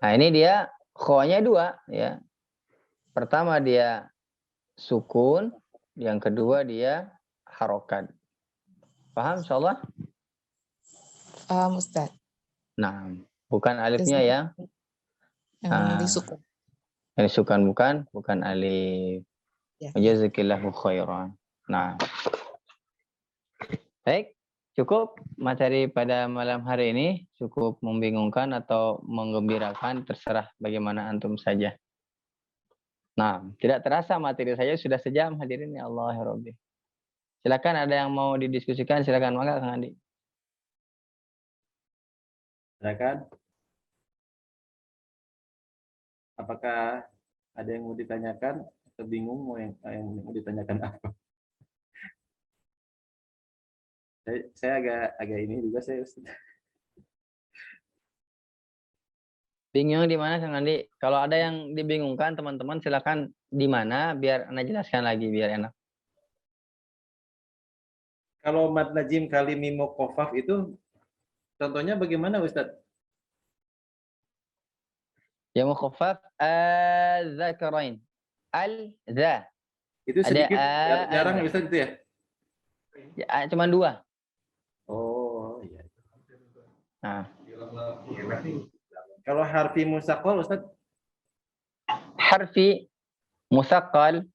Nah, ini dia kho-nya dua ya. Pertama dia sukun, yang kedua dia harokat. Paham insyaallah? Paham Ustaz. Nah, bukan alifnya ya. Yang disukun. Yang disukun bukan alif. Ya. Jazakillahu khairan. Nah. Baik, cukup materi pada malam hari ini, cukup membingungkan atau menggembirakan, terserah bagaimana antum saja. Nah, tidak terasa materi saya sudah sejam hadirin ya Allah ya Rabbi. Silakan ada yang mau didiskusikan, silakan mangga Kang Andi. Silakan. Apakah ada yang mau ditanyakan atau bingung mau yang mau ditanyakan apa? Saya agak ini juga saya Ustaz. Bingung di mana Kang Andi? Kalau ada yang dibingungkan teman-teman silakan di mana biar Anda jelaskan lagi biar enak. Kalau mad najim kali mimo kofaf itu contohnya bagaimana Ustaz? Ya mukhaffaf al-dzakarain. Al-dza. Itu Ada sedikit jarang ya Ustaz itu ya? Cuma dua. Oh iya. Nah. Kalau harfi musaqqal Ustaz? Harfi musaqqal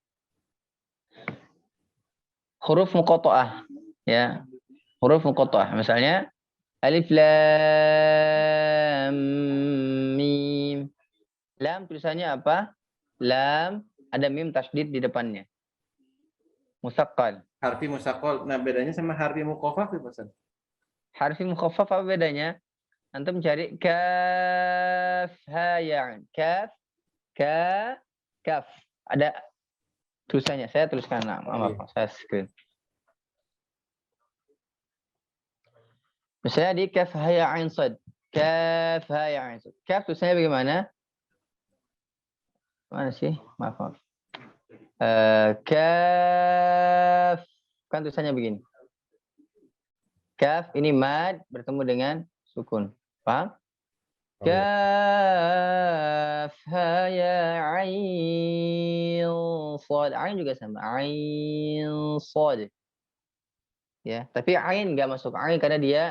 huruf muqatta'ah ya. Huruf muqatta'ah misalnya alif lam mim. Lam tulisannya apa? Lam ada mim tasydid di depannya. Musaqqal. Harfi musaqqal. Nah, bedanya sama harfi mukhafaf ya, Ustaz? Harfi mukhaffaf apa bedanya? Antum cari kaf ha ya. Kaf. Ada tulisannya. Saya tuliskan nama, saya screen. Misalnya di kaf ha ya ain sad. Kaf ha ya ain sad. Kaf tulisannya bagaimana? Mana sih? Maaf. Kaf kan tulisannya begini. Kaf ini mad bertemu dengan sukun. Paham? Kaf ha ya ain sad. Ain juga sama. Ain sad. Ya, tapi ain enggak masuk ain karena dia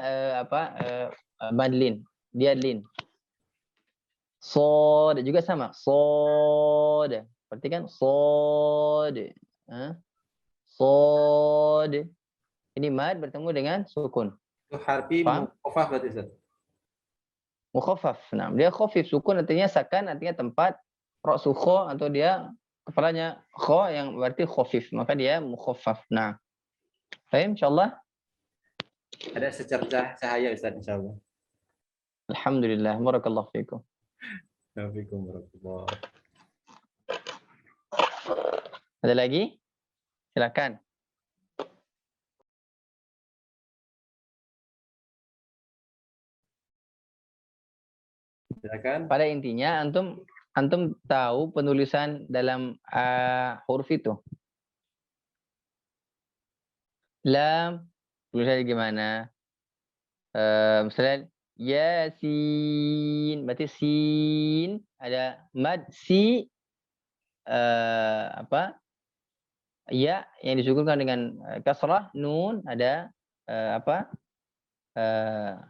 madlin. Dia lin. Sad juga sama. Sad. Perhatikan sad. Sad. Ini mad bertemu dengan sukun. Itu harfi mukhafaf berarti Ustaz? Mukhaffaf. Nah, dia khafif sukun artinya sakan artinya tempat ra'su kha atau dia kepalanya kha yang berarti khafif, maka dia mukhaffaf. Nah. Baik, insyaallah. Ada secercah cahaya Ustaz insyaallah. Alhamdulillah, barakallahu fiikum. Waalaikumsalam. Ada lagi? Silakan. Silakan. Pada intinya antum tahu penulisan dalam huruf itu. Lam tulisannya gimana? Misalnya Yasin, berarti sin ada mad si ya yang disukunkan dengan kasrah, nun ada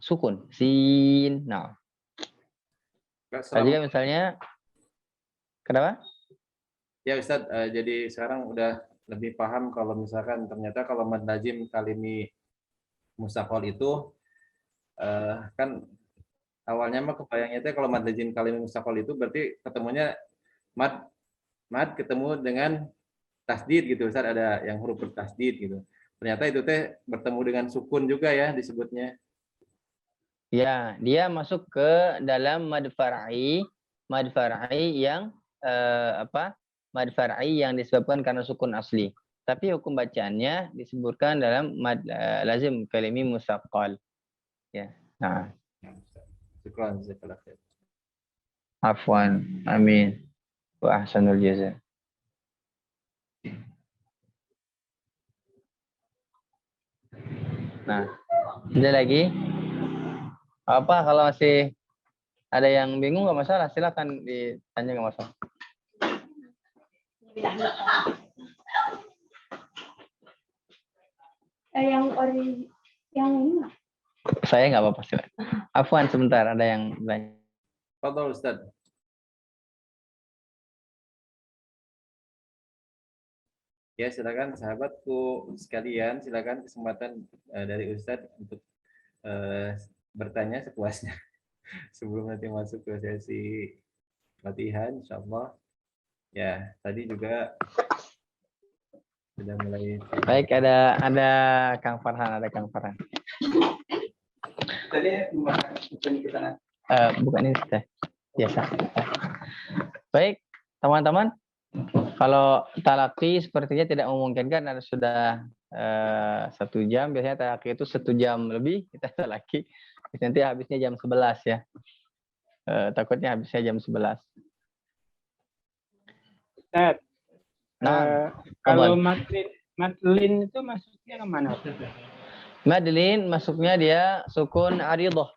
sukun sin. Nah, jika misalnya Kenapa? Ya Ustadz, jadi sekarang udah lebih paham kalau misalkan ternyata kalau mad lazim kalimi mustaqol itu kan awalnya mah kebayangnya teh kalau mad lazim kalimi mustaqol itu berarti ketemunya mad mad ketemu dengan tasdid gitu Ustadz, ada yang huruf bertasdid gitu. Ternyata itu teh bertemu dengan sukun juga ya disebutnya. Ya, dia masuk ke dalam mad far'i yang mad far'i yang disebabkan karena sukun asli. Tapi hukum bacaannya disebutkan dalam mad lazim kalimi musaqqal. Ya. Nah, Syukran, jazakallah khair. afwan. Amin. Wa ahsanul jaza. Nah, ada lagi? Apa kalau masih ada yang bingung nggak masalah, silakan ditanya nggak masalah. Yang ini nggak? Saya nggak apa-apa sih. Afwan sebentar, ada yang bertanya. Fadhol Ustaz. Ya silakan sahabatku sekalian, silakan kesempatan dari Ustadz untuk bertanya sepuasnya sebelum nanti masuk ke sesi latihan, insyaallah. Ya tadi juga sudah mulai. Baik, ada Kang Farhan, Tadi bukan ini teh. Biasa. Baik, teman-teman. Kalau talaki sepertinya tidak memungkinkan, ada sudah 1 jam. Biasanya talaki itu 1 jam lebih kita talaki. Nanti habisnya jam 11 ya. Takutnya habisnya jam 11. Ustaz, Nah, kalau Madlin itu masuknya ke mana? Madlin masuknya dia sukun aridhah.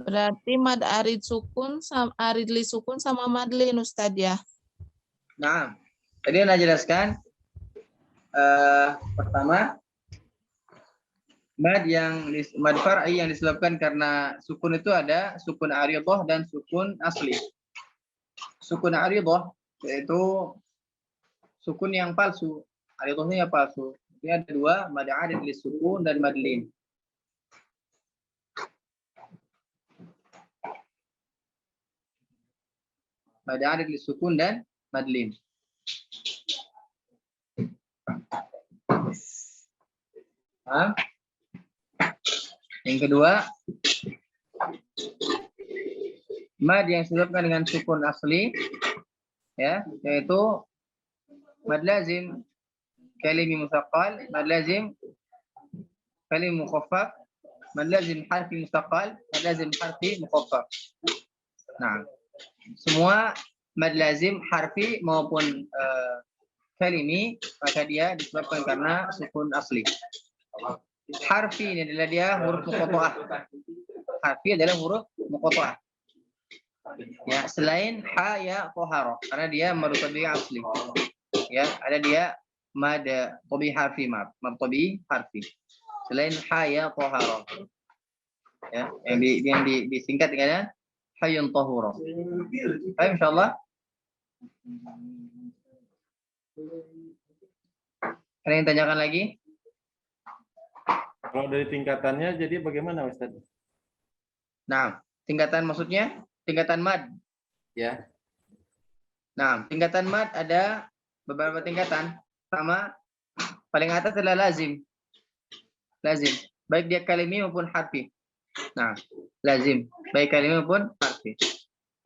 Berarti mad arid sukun sama arid li sukun sama madlin Ustadz ya. Nah, tadi Anda jelaskan pertama mad far'i yang disebabkan karena sukun itu ada sukun aridhah dan sukun asli. Sukun aridhah yaitu sukun yang palsu, aridhahnya yang palsu. Ini ada 2, mad arid li sukun dan madlin. Mad arid li sukun dan madlin. Yang kedua, mad yang disebabkan dengan sukun asli, ya, yaitu mad lazim kalimi musaqqal, mad lazim kalimi mukhaffaf, mad lazim harfi musaqqal, mad lazim harfi mukhaffaf. Nah, semua mad lazim harfi maupun kalimi maka dia disebabkan karena sukun asli. Harfi ini adalah dia huruf muqatta'ah. Harfi adalah huruf muqatta'ah. Ya, selain ha ya tahara karena dia mad tabi'i asli. Ya, ada dia mad tabi'i harfi, mad tabi'i harfi. Selain ha ya tahara. Ya, yang disingkat dengan hayyun tahura. Baik, insyaallah. Ada yang tanyakan lagi? Kalau dari tingkatannya jadi bagaimana Ustaz? Nah, tingkatan maksudnya tingkatan mad. Ya. Nah, tingkatan mad ada beberapa tingkatan. Pertama, paling atas adalah lazim. Lazim, baik dia kalimi maupun harfi. Nah, lazim, baik kalimi maupun harfi.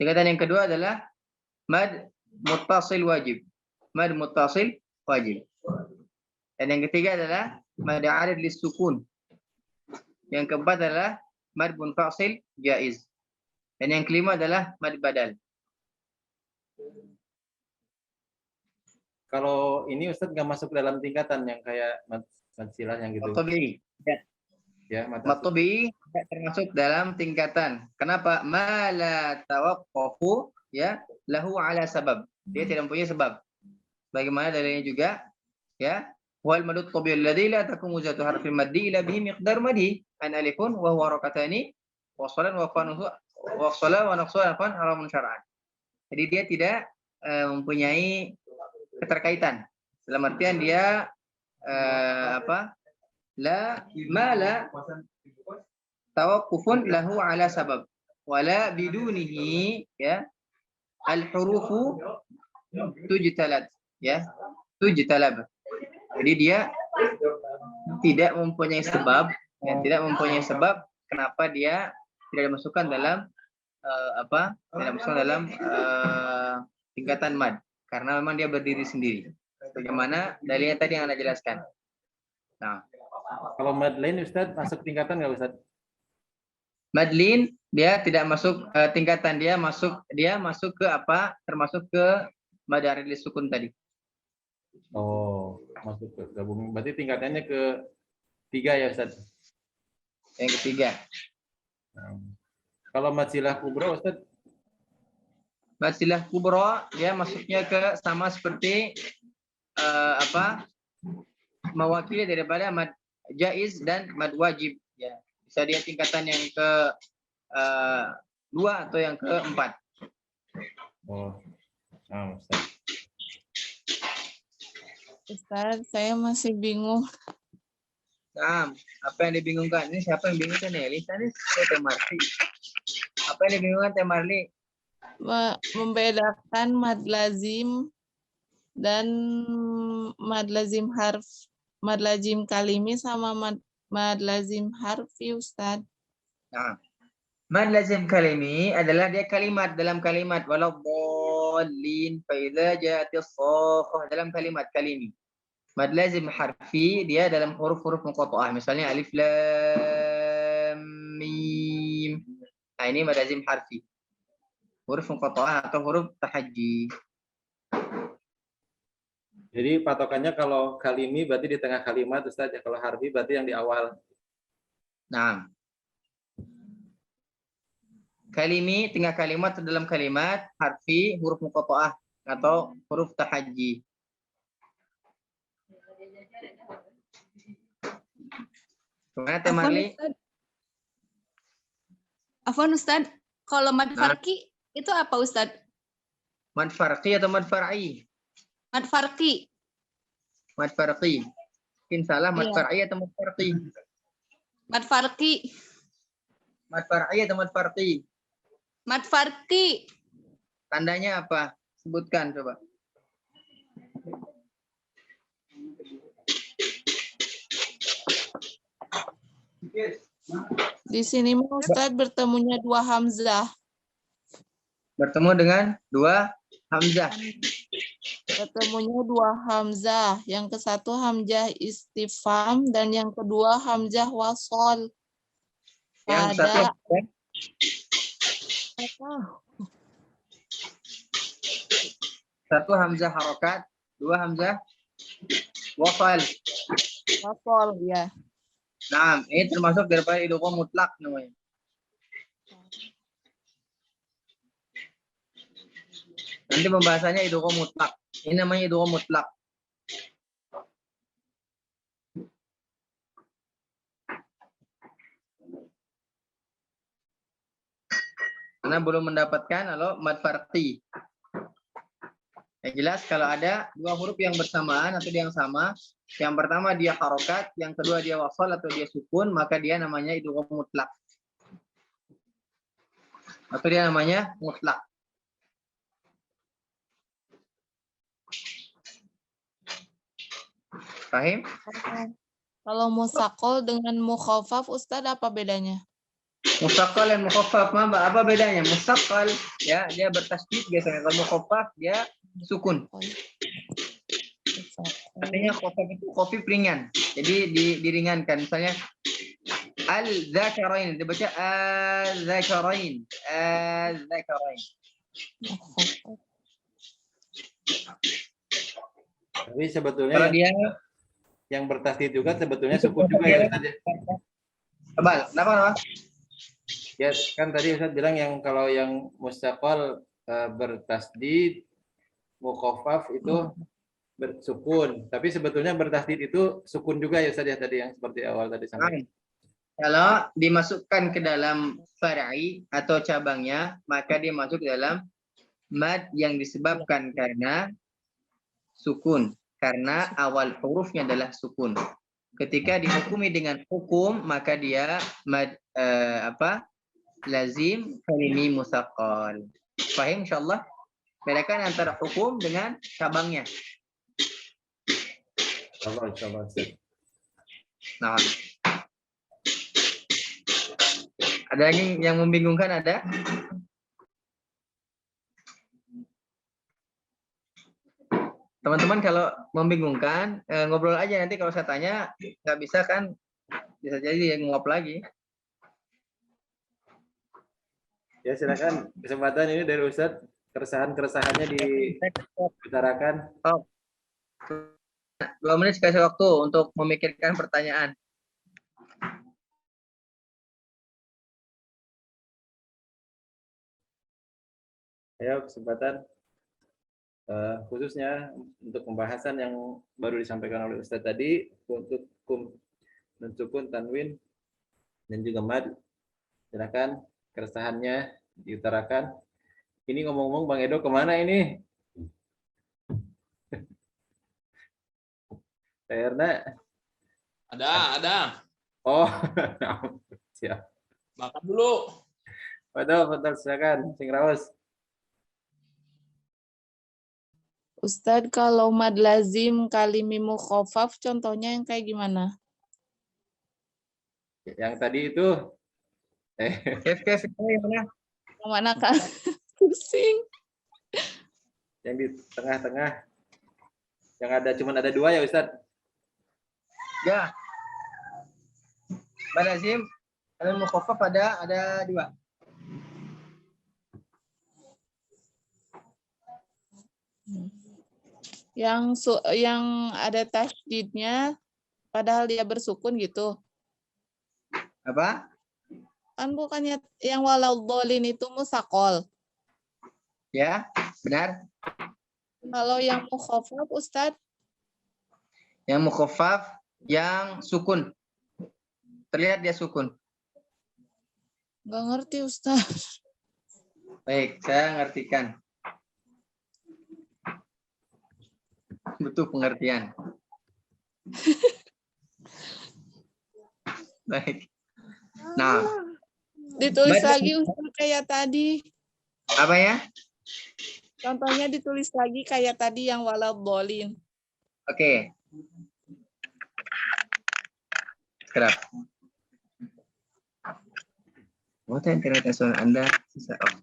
Tingkatan yang kedua adalah mad muttasil wajib. Mad muttasil wajib. Dan yang ketiga adalah mad arid lis sukun. Yang keempat adalah mad munfasil jaiz. Dan yang kelima adalah mad badal. Kalau ini Ustaz nggak masuk dalam tingkatan yang kayak mad silah yang gitu. Mad tabi'i. Ya, Mad tabi'i termasuk dalam tingkatan. Kenapa? Ma la tawaqqafu ya lahu ala sabab. Dia tidak mempunyai sebab. Bagaimana dalilnya juga? Ya, wal madud tabi'i alladhi la takumu zatu harfil maddi ila bihi miqdar madhi an alifun wa huwa harakatani wasalan wa fanuhu wasala wa naqsu afan haramun syar'an. Jadi dia tidak mempunyai keterkaitan. Dalam artian dia la tawaqqufun lahu ala sabab wala bidunihi ya al-hurufu tujtalat ya tujtalab. Jadi dia tidak mempunyai sebab kenapa dia tidak dimasukkan dalam tingkatan mad, karena memang dia berdiri sendiri. Bagaimana dalilnya tadi yang Anda jelaskan. Nah, Kalau mad lain Ustaz masuk tingkatan nggak Ustaz? madlin dia tidak masuk tingkatan, dia masuk ke termasuk ke mad arid sukun tadi. Oh, masuk ke gabung. Berarti tingkatannya ke 3 ya Ustaz? Yang ketiga. Kalau mad silah kubra Ustaz? Mad silah kubra dia masuknya ke sama seperti mewakili daripada mad jaiz dan mad wajib ya. Bisa dia tingkatan yang ke 2 atau yang ke 4. Oh. Ustaz. Ustaz, saya masih bingung. Nah, apa yang dibingungkan? Ini siapa yang bingungkan ya? Lisa nih, Teh Marli. Apa yang dibingungkan Teh Marli? Membedakan mad lazim dan mad lazim kalimi sama mad lazim harfi Ustaz. Nah, mad lazim kalimi adalah dia kalimat dalam kalimat waladdallin fa idza ja'atis shakhah dalam kalimat kalimi. Mad lazim harfi dia dalam huruf-huruf muqatta'ah, misalnya alif lam mim. Nah, ini mad lazim harfi. Huruf muqatta'ah atau huruf tahajji. Jadi patokannya kalau kalimi berarti di tengah kalimat Ustaz, ya kalau harfi berarti yang di awal. Nah, kalimi tengah kalimat atau dalam kalimat, harfi huruf muqatta'ah atau huruf tahajji. Gimana Teh Marli? Afwan Ustaz, kalau mad farqi itu apa Ustaz? Mad farqi atau mad far'i? Mad farqi. Mad farqi. Mungkin salah mad Iya. far'i atau mad farqi? Mad farqi. Mad far'i atau mad farqi? Mad farqi. Tandanya apa? Sebutkan coba. Di sini Ustaz bertemunya 2 hamzah. Bertemu dengan 2 hamzah. Bertemunya 2 hamzah. Yang ke satu hamzah istifham dan yang kedua hamzah wasol. Yang satu satu hamzah harokat, 2 hamzah wafal. wasol ya. Nah, ini termasuk daripada idgham mutlak namanya. Nanti pembahasannya idgham mutlak. Ini namanya idgham mutlak. Karena belum mendapatkan mad farqi. Yang jelas kalau ada 2 huruf yang bersamaan atau yang sama, yang pertama dia harokat, yang kedua dia wasal atau dia sukun, maka dia namanya idgham mutlak. Atau dia namanya mutlak. Paham? Kalau musakol dengan mukhafaf Ustaz apa bedanya? Musaqqal dan mukhaffaf apa bedanya? Musaqqal ya dia bertasydid biasanya, kalau mukhaffaf dia sukun. Artinya khafif itu khafif ringan. Jadi diringankan. Misalnya al-dzakarain dibaca al-dzakarain. Al-dzakarain. Tapi sebetulnya Kalau dia yang bertasydid juga sebetulnya sukun juga ya Ustaz. Tebal. Kenapa? Ya kan tadi Ustaz bilang yang kalau yang mustaqal bertasydid, mukhaffaf itu bersukun. Tapi sebetulnya bertasdid itu sukun juga ya Ustaz ya tadi yang seperti awal tadi sampai. Kalau dimasukkan ke dalam far'i atau cabangnya, maka dia masuk dalam mad yang disebabkan karena sukun. Karena awal hurufnya adalah sukun. Ketika dihukumi dengan hukum, maka dia mad lazim kalimi musaqqal. Fahim insyaallah? Bedakan antara hukum dengan cabangnya. Insyaallah Ustaz. Nah, ada lagi yang membingungkan ada? Teman-teman kalau membingungkan ngobrol aja, nanti kalau saya tanya nggak bisa kan bisa jadi nguap lagi. Ya silakan kesempatan ini dari Ustaz, keresahannya diutarakan. 2 menit kasih waktu untuk memikirkan pertanyaan. Ayo kesempatan khususnya untuk pembahasan yang baru disampaikan oleh Ustaz tadi untuk hukum dan sukun, tanwin dan juga mad. Silakan keresahannya diutarakan. Ini ngomong-ngomong Bang Edo kemana ini? Erna? Ada. Oh, siap. Makan dulu. Betul, silakan. Sing Raos. Ustadz, kalau mad lazim kalimi mukhaffaf contohnya yang kayak gimana? Yang tadi itu Kef gimana? Yang mana Kak? Pusing. Yang di tengah-tengah. Yang ada cuman ada 2 ya Ustadz? Ya. Mad lazim kalimi mukhaffaf ada 2. Yang ada tasydidnya padahal dia bersukun gitu. Apa? Kan bukannya yang waladhdallin itu musaqal. Ya, benar. Kalau yang mukhaffaf Ustadz, Yang mukhaffaf yang sukun. Terlihat dia sukun. nggak ngerti Ustadz. Baik, saya ngertikan. Butuh pengertian. Baik. Nah, Ditulis Baik. lagi Ustadz kayak tadi. apa ya? Contohnya ditulis lagi kayak tadi yang waladhdallin. Oke. Kerap. What internet nasional Anda bisa off.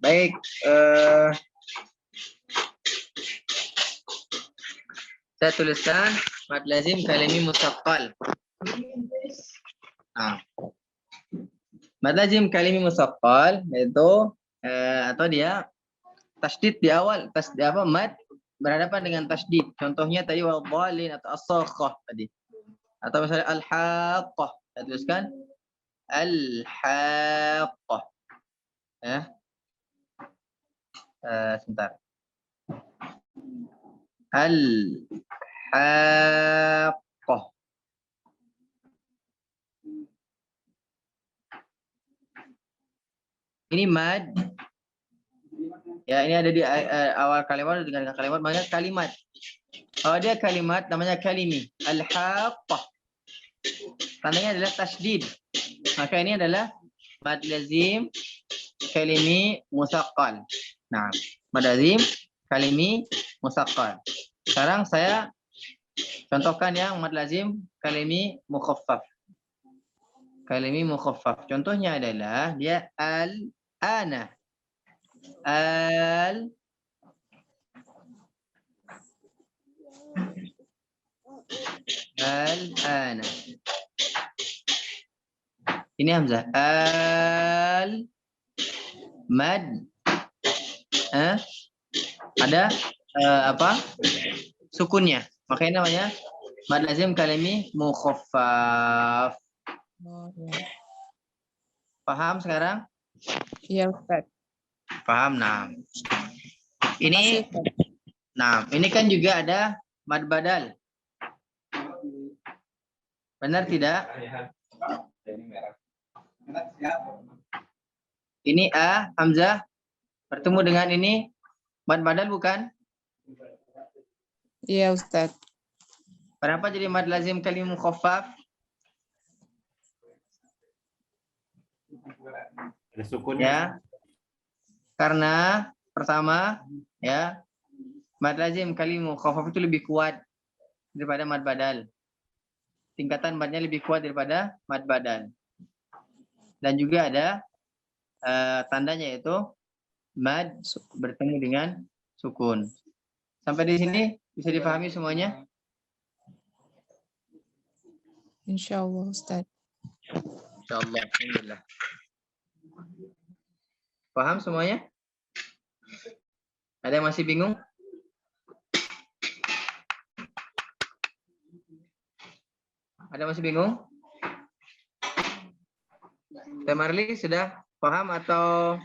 Baik, saya tuliskan mad lazim kalimi musaqqal. Mad lazim kalimi musaqqal yaitu atau dia tasydid di awal, mad berhadapan dengan tasydid. Contohnya tadi wadhalin atau as-sakhah tadi. Atau misalnya al-haqqah, saya tuliskan al-haqqah. Ya. Sebentar. Al-haqqah. Ini mad. Ya, ini ada di awal kalimat dengan kalimat banyak kalimat. Kalau dia kalimat namanya kalimi. Al-haqqah. Tandanya adalah tasydid. Maka ini adalah mad lazim kalimi musaqqal. Nah, mad lazim kalimi musaqqal. Sekarang saya contohkan yang mad lazim kalimi mukhaffaf. Kalimi mukhaffaf. Contohnya adalah dia al-ana. Al-ana. Ini hamzah. Al-mad ada apa? Sukunnya. Makanya namanya mad lazim kalimi mukhaffaf. Oh, ya. Paham sekarang? Iya, Ustaz. Paham. Nah, Makasih, ini Ustaz. ini kan juga ada mad badal. Benar tidak? Ini a hamzah bertemu dengan ini mad badal bukan? Iya, Ustaz. Kenapa jadi mad lazim kalim mukhaffaf? Ada sukunnya. Ya. Karena pertama ya mad lazim kalim mukhaffaf itu lebih kuat daripada mad badal. Tingkatan madnya lebih kuat daripada mad badal. Dan juga ada tandanya yaitu mad bertemu dengan sukun. Sampai di sini bisa dipahami semuanya? Insyaallah, Ustaz. Insyaallah. Alhamdulillah. Paham semuanya? Ada yang masih bingung? Ada yang masih bingung? Teh Marli sudah paham atau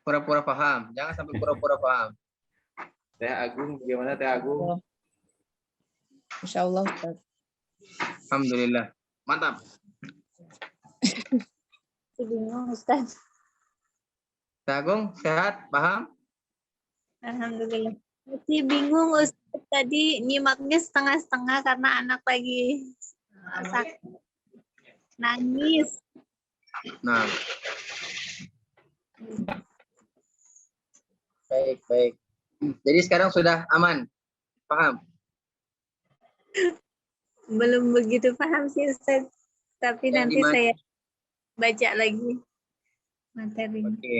pura-pura paham? Jangan sampai pura-pura paham. Teh Agung, gimana Teh Agung? Insyaallah, Ustaz. Alhamdulillah. Mantap. Bingung Ustaz. Teh Agung, sehat? Paham? Alhamdulillah. Masih bingung Ustaz. Tadi nyimaknya setengah-setengah karena anak lagi sakit. Nangis. Nah. Baik. Jadi sekarang sudah aman. Paham? Belum begitu paham sih Ustaz. Tapi Yang nanti dimana? saya baca lagi materi. Oke.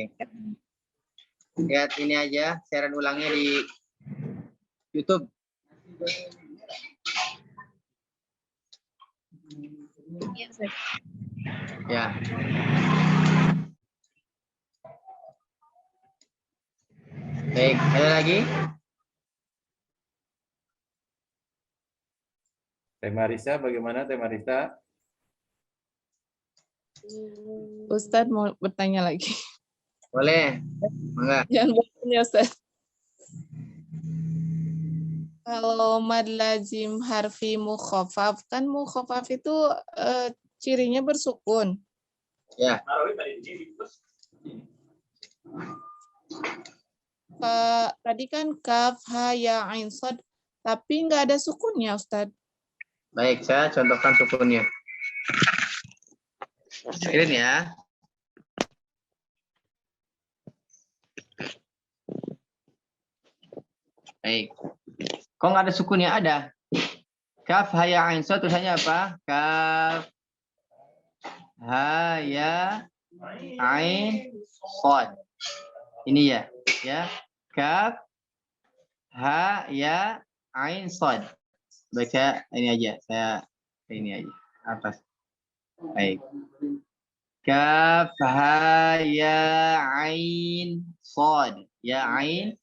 Lihat ini aja siaran ulangnya di YouTube. Iya, Ustaz. Ya. Baik, ada lagi? Teh Marisa, bagaimana Teh Marisa? Ustaz mau bertanya lagi. Boleh. Mangga. Jangan bosan ya, Ustaz. Kalau mad lazim harfi mukhaffaf, kan mukhaffaf itu cirinya bersukun. Ya. Tadi kan kaf, ha, ya, ain, shad, tapi nggak ada sukunnya, Ustaz. Baik, saya contohkan sukunnya. Screen ya. Baik. Kok nggak ada sukunnya? Ada. Kaf, ha, ya, ain, shad tulisannya apa? Kaf, ha, ya, ain, shad. Ini ya. Ya. Kaf, ha, ya, ain, shad. Baca ini aja. Saya ini aja. Atas. Baik. Kaf, ha, ya, ain, shad. Ya, ain,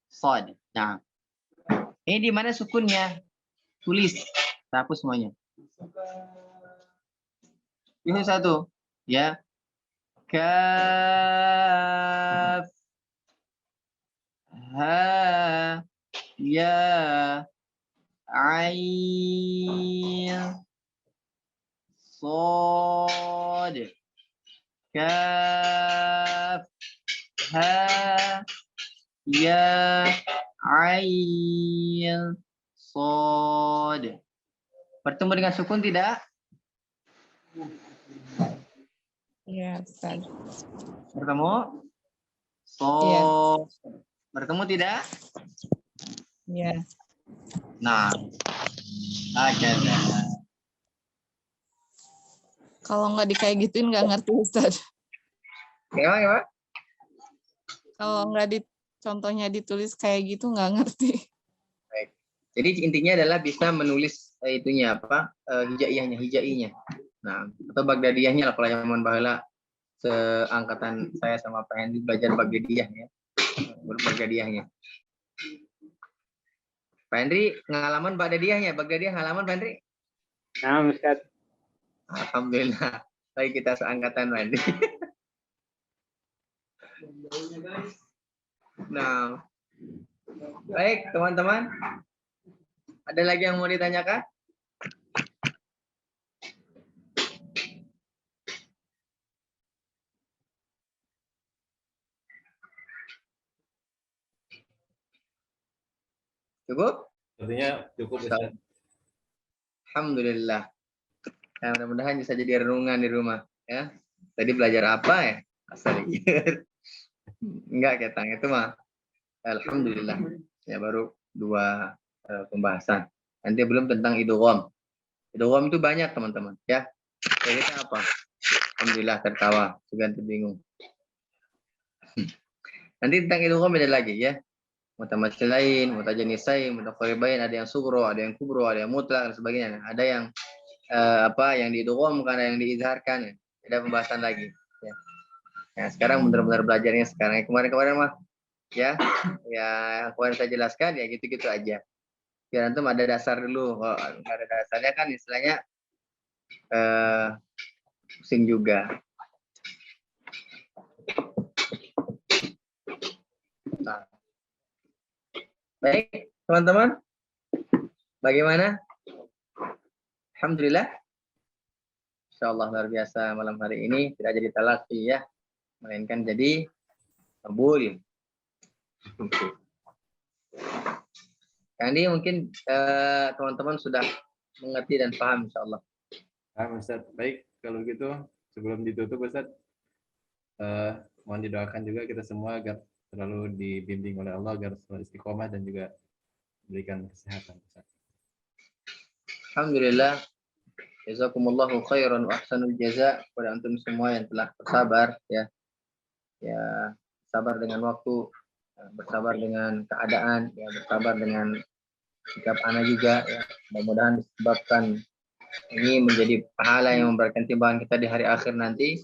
shad. Nah. Ini di mana sukunnya? Tulis. Saya hapus semuanya. Ini satu. Ya. Kaf, ha, ya, ain, shad. Kaf, ha, ya, ain, shad. Bertemu dengan sukun tidak? Iya, Ustaz. Bertemu? Iya. Bertemu tidak? Iya. Nah. Aja. Kalau nggak dikayak gituin nggak ngerti, Ustaz. Gimana? Kalau nggak contohnya ditulis kayak gitu nggak ngerti. Baik. Jadi intinya adalah bisa menulis itunya apa? Hijainya. Nah, atau Baghdadiyahnya lah kalau yang mohon bahala seangkatan saya sama Pak Hendy belajar Baghdadiyah ya. Bagdadiahnya. Pak Henry, pengalaman Bagdadiahnya. Bagdadiah pengalaman Pak Henry? Nah, Ustaz. Alhamdulillah. Baik, kita seangkatan Pak Henry. Nah, baik teman-teman. Ada lagi yang mau ditanyakan? Cukup? Sepertinya cukup Ustaz. Alhamdulillah. Nah, mudah-mudahan bisa jadi renungan di rumah ya. Tadi belajar apa ya? Asal enggak ketang itu mah. Alhamdulillah. Ya baru 2 pembahasan. Nanti belum tentang idgham. Idgham itu banyak teman-teman ya. Kita apa? Alhamdulillah tertawa, segan terbingung. Nanti tentang idgham beda lagi ya. Mutamatsilain, mutajanisain, mutaqaribain, ada yang sugro, ada yang kubro, ada yang mutlak dan sebagainya. Ada yang yang diidghamkan, ada yang diizharkan ya. Ada pembahasan lagi ya. Nah, sekarang benar-benar belajarnya sekarang. Kemarin-kemarin mah ya kemarin saya jelaskan ya gitu-gitu aja. Biar antum ada dasar dulu. Kalau ada dasarnya kan istilahnya pusing juga. Nah. Baik, teman-teman. Bagaimana? Alhamdulillah. Insyaallah luar biasa malam hari ini tidak jadi talaqi ya, melainkan jadi qabul. Ini mungkin teman-teman sudah mengerti dan paham insyaallah. Paham Ustaz. Baik, kalau gitu sebelum ditutup Ustaz, mohon didoakan juga kita semua agar selalu dibimbing oleh Allah agar selalu istiqomah dan juga berikan kesehatan Ustaz. Alhamdulillah. Jazakumullahu khairan wa ahsanul jaza kepada antum semua yang telah bersabar ya. Ya, sabar dengan waktu, bersabar dengan keadaan, ya bersabar dengan sikap anak juga ya. Mudah-mudahan disebabkan ini menjadi pahala yang memberikan timbangan kita di hari akhir nanti.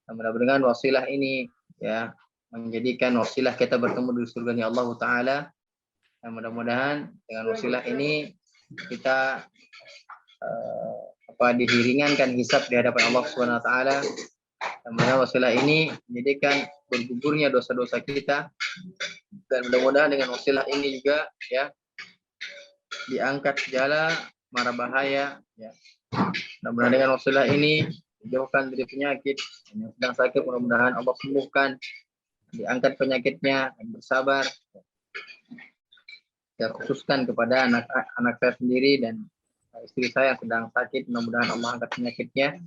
Mudah-mudahan wasilah ini ya menjadikan wasilah kita bertemu di surga Allah Ta'ala. Dan mudah-mudahan dengan wasilah ini kita diringankan hisab di hadapan Allah Subhanahu wa taala. Dan mudah-mudahan wasilah ini menjadikan bergugurnya dosa-dosa kita. Dan mudah-mudahan dengan wasilah ini juga ya diangkat segala mara bahaya ya. Mudah-mudahan dengan wasilah ini dijauhkan dari penyakit. Yang sedang sakit mudah-mudahan Allah sembuhkan, diangkat penyakitnya dan bersabar. Saya khususkan kepada anak saya sendiri dan istri saya yang sedang sakit, mudah-mudahan Allah angkat penyakitnya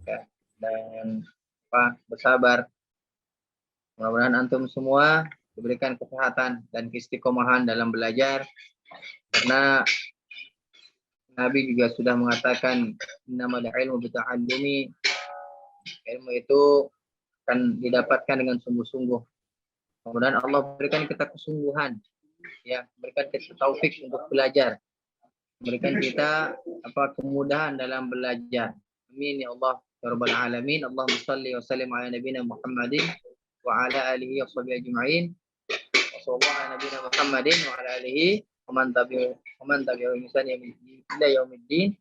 ya, dan bersabar. Mudah-mudahan antum semua diberikan kesehatan dan keistiqomahan dalam belajar, karena Nabi juga sudah mengatakan innamal ilmu bita'allumi, ilmu itu akan didapatkan dengan sungguh-sungguh. Mudah-mudahan Allah berikan kita kesungguhan ya, berikan kita taufik untuk belajar, berikan kita kemudahan dalam belajar. Amin ya Allah ya rabbal alamin. Allahumma shalli wa sallim ala nabiyina Muhammadin wa ala alihi wa sahbihi ajma'in. Wa sallallahu ala nabiyina Muhammadin wa ala alihi wa man tabi'ahu bi ihsan ila yaumiddin.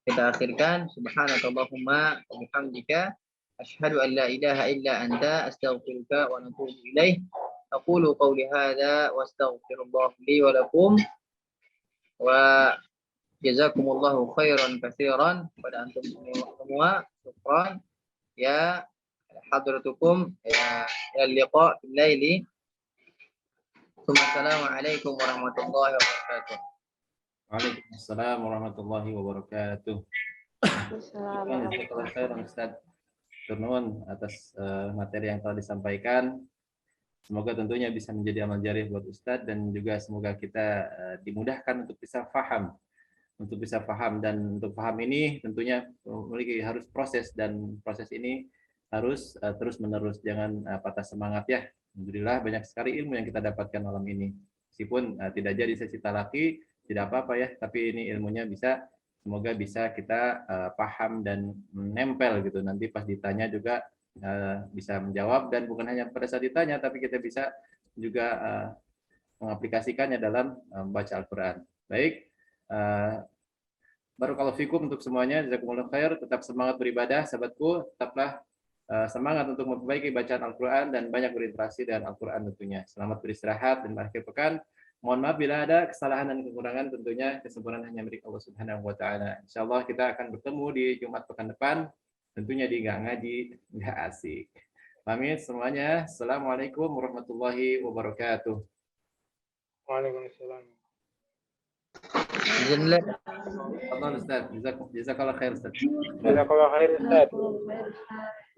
Kita akhirkan subhanakallahumma wa bihamdika asyhadu an la ilaha illa anta astaghfiruka wa atubu ilaih. Aqulu qawli hadza wa astaghfirullah li wa lakum wa jazakumullahu khairan katsiran kepada antum semua. Syukran ya hadratukum ya liqa fil laili. Assalamualaikum warahmatullahi wabarakatuh. Waalaikumsalam warahmatullahi wabarakatuh. Jazakallahu khairan Ustaz Turnun atas materi yang telah disampaikan. Semoga tentunya bisa menjadi amal jarih buat Ustadz, dan juga semoga kita dimudahkan untuk bisa paham. Dan untuk paham ini tentunya memiliki harus proses, dan proses ini harus terus menerus, jangan patah semangat ya. Alhamdulillah banyak sekali ilmu yang kita dapatkan malam ini. Meskipun tidak jadi sesi talaki, tidak apa-apa ya, tapi ini ilmunya semoga bisa kita paham dan menempel gitu. Nanti pas ditanya juga bisa menjawab, dan bukan hanya pada saat ditanya, tapi kita bisa juga mengaplikasikannya dalam membaca Al-Quran. Baik, barakallahu fikum untuk semuanya, jazakumullah khair, tetap semangat beribadah, sahabatku, tetaplah semangat untuk memperbaiki bacaan Al-Quran dan banyak berinteraksi dengan Al-Quran tentunya. Selamat beristirahat dan akhir pekan. Mohon maaf bila ada kesalahan dan kekurangan, tentunya kesempurnaan hanya milik Allah Subhanahu wa taala. Insyaallah kita akan bertemu di Jumat pekan depan, tentunya di Nggak Ngaji Nggak Asik. Pamit semuanya. Assalamualaikum warahmatullahi wabarakatuh. Waalaikumsalam. Izin Allah Ustaz, jazakallah khair Ustaz. Jazakallah khair Ustaz.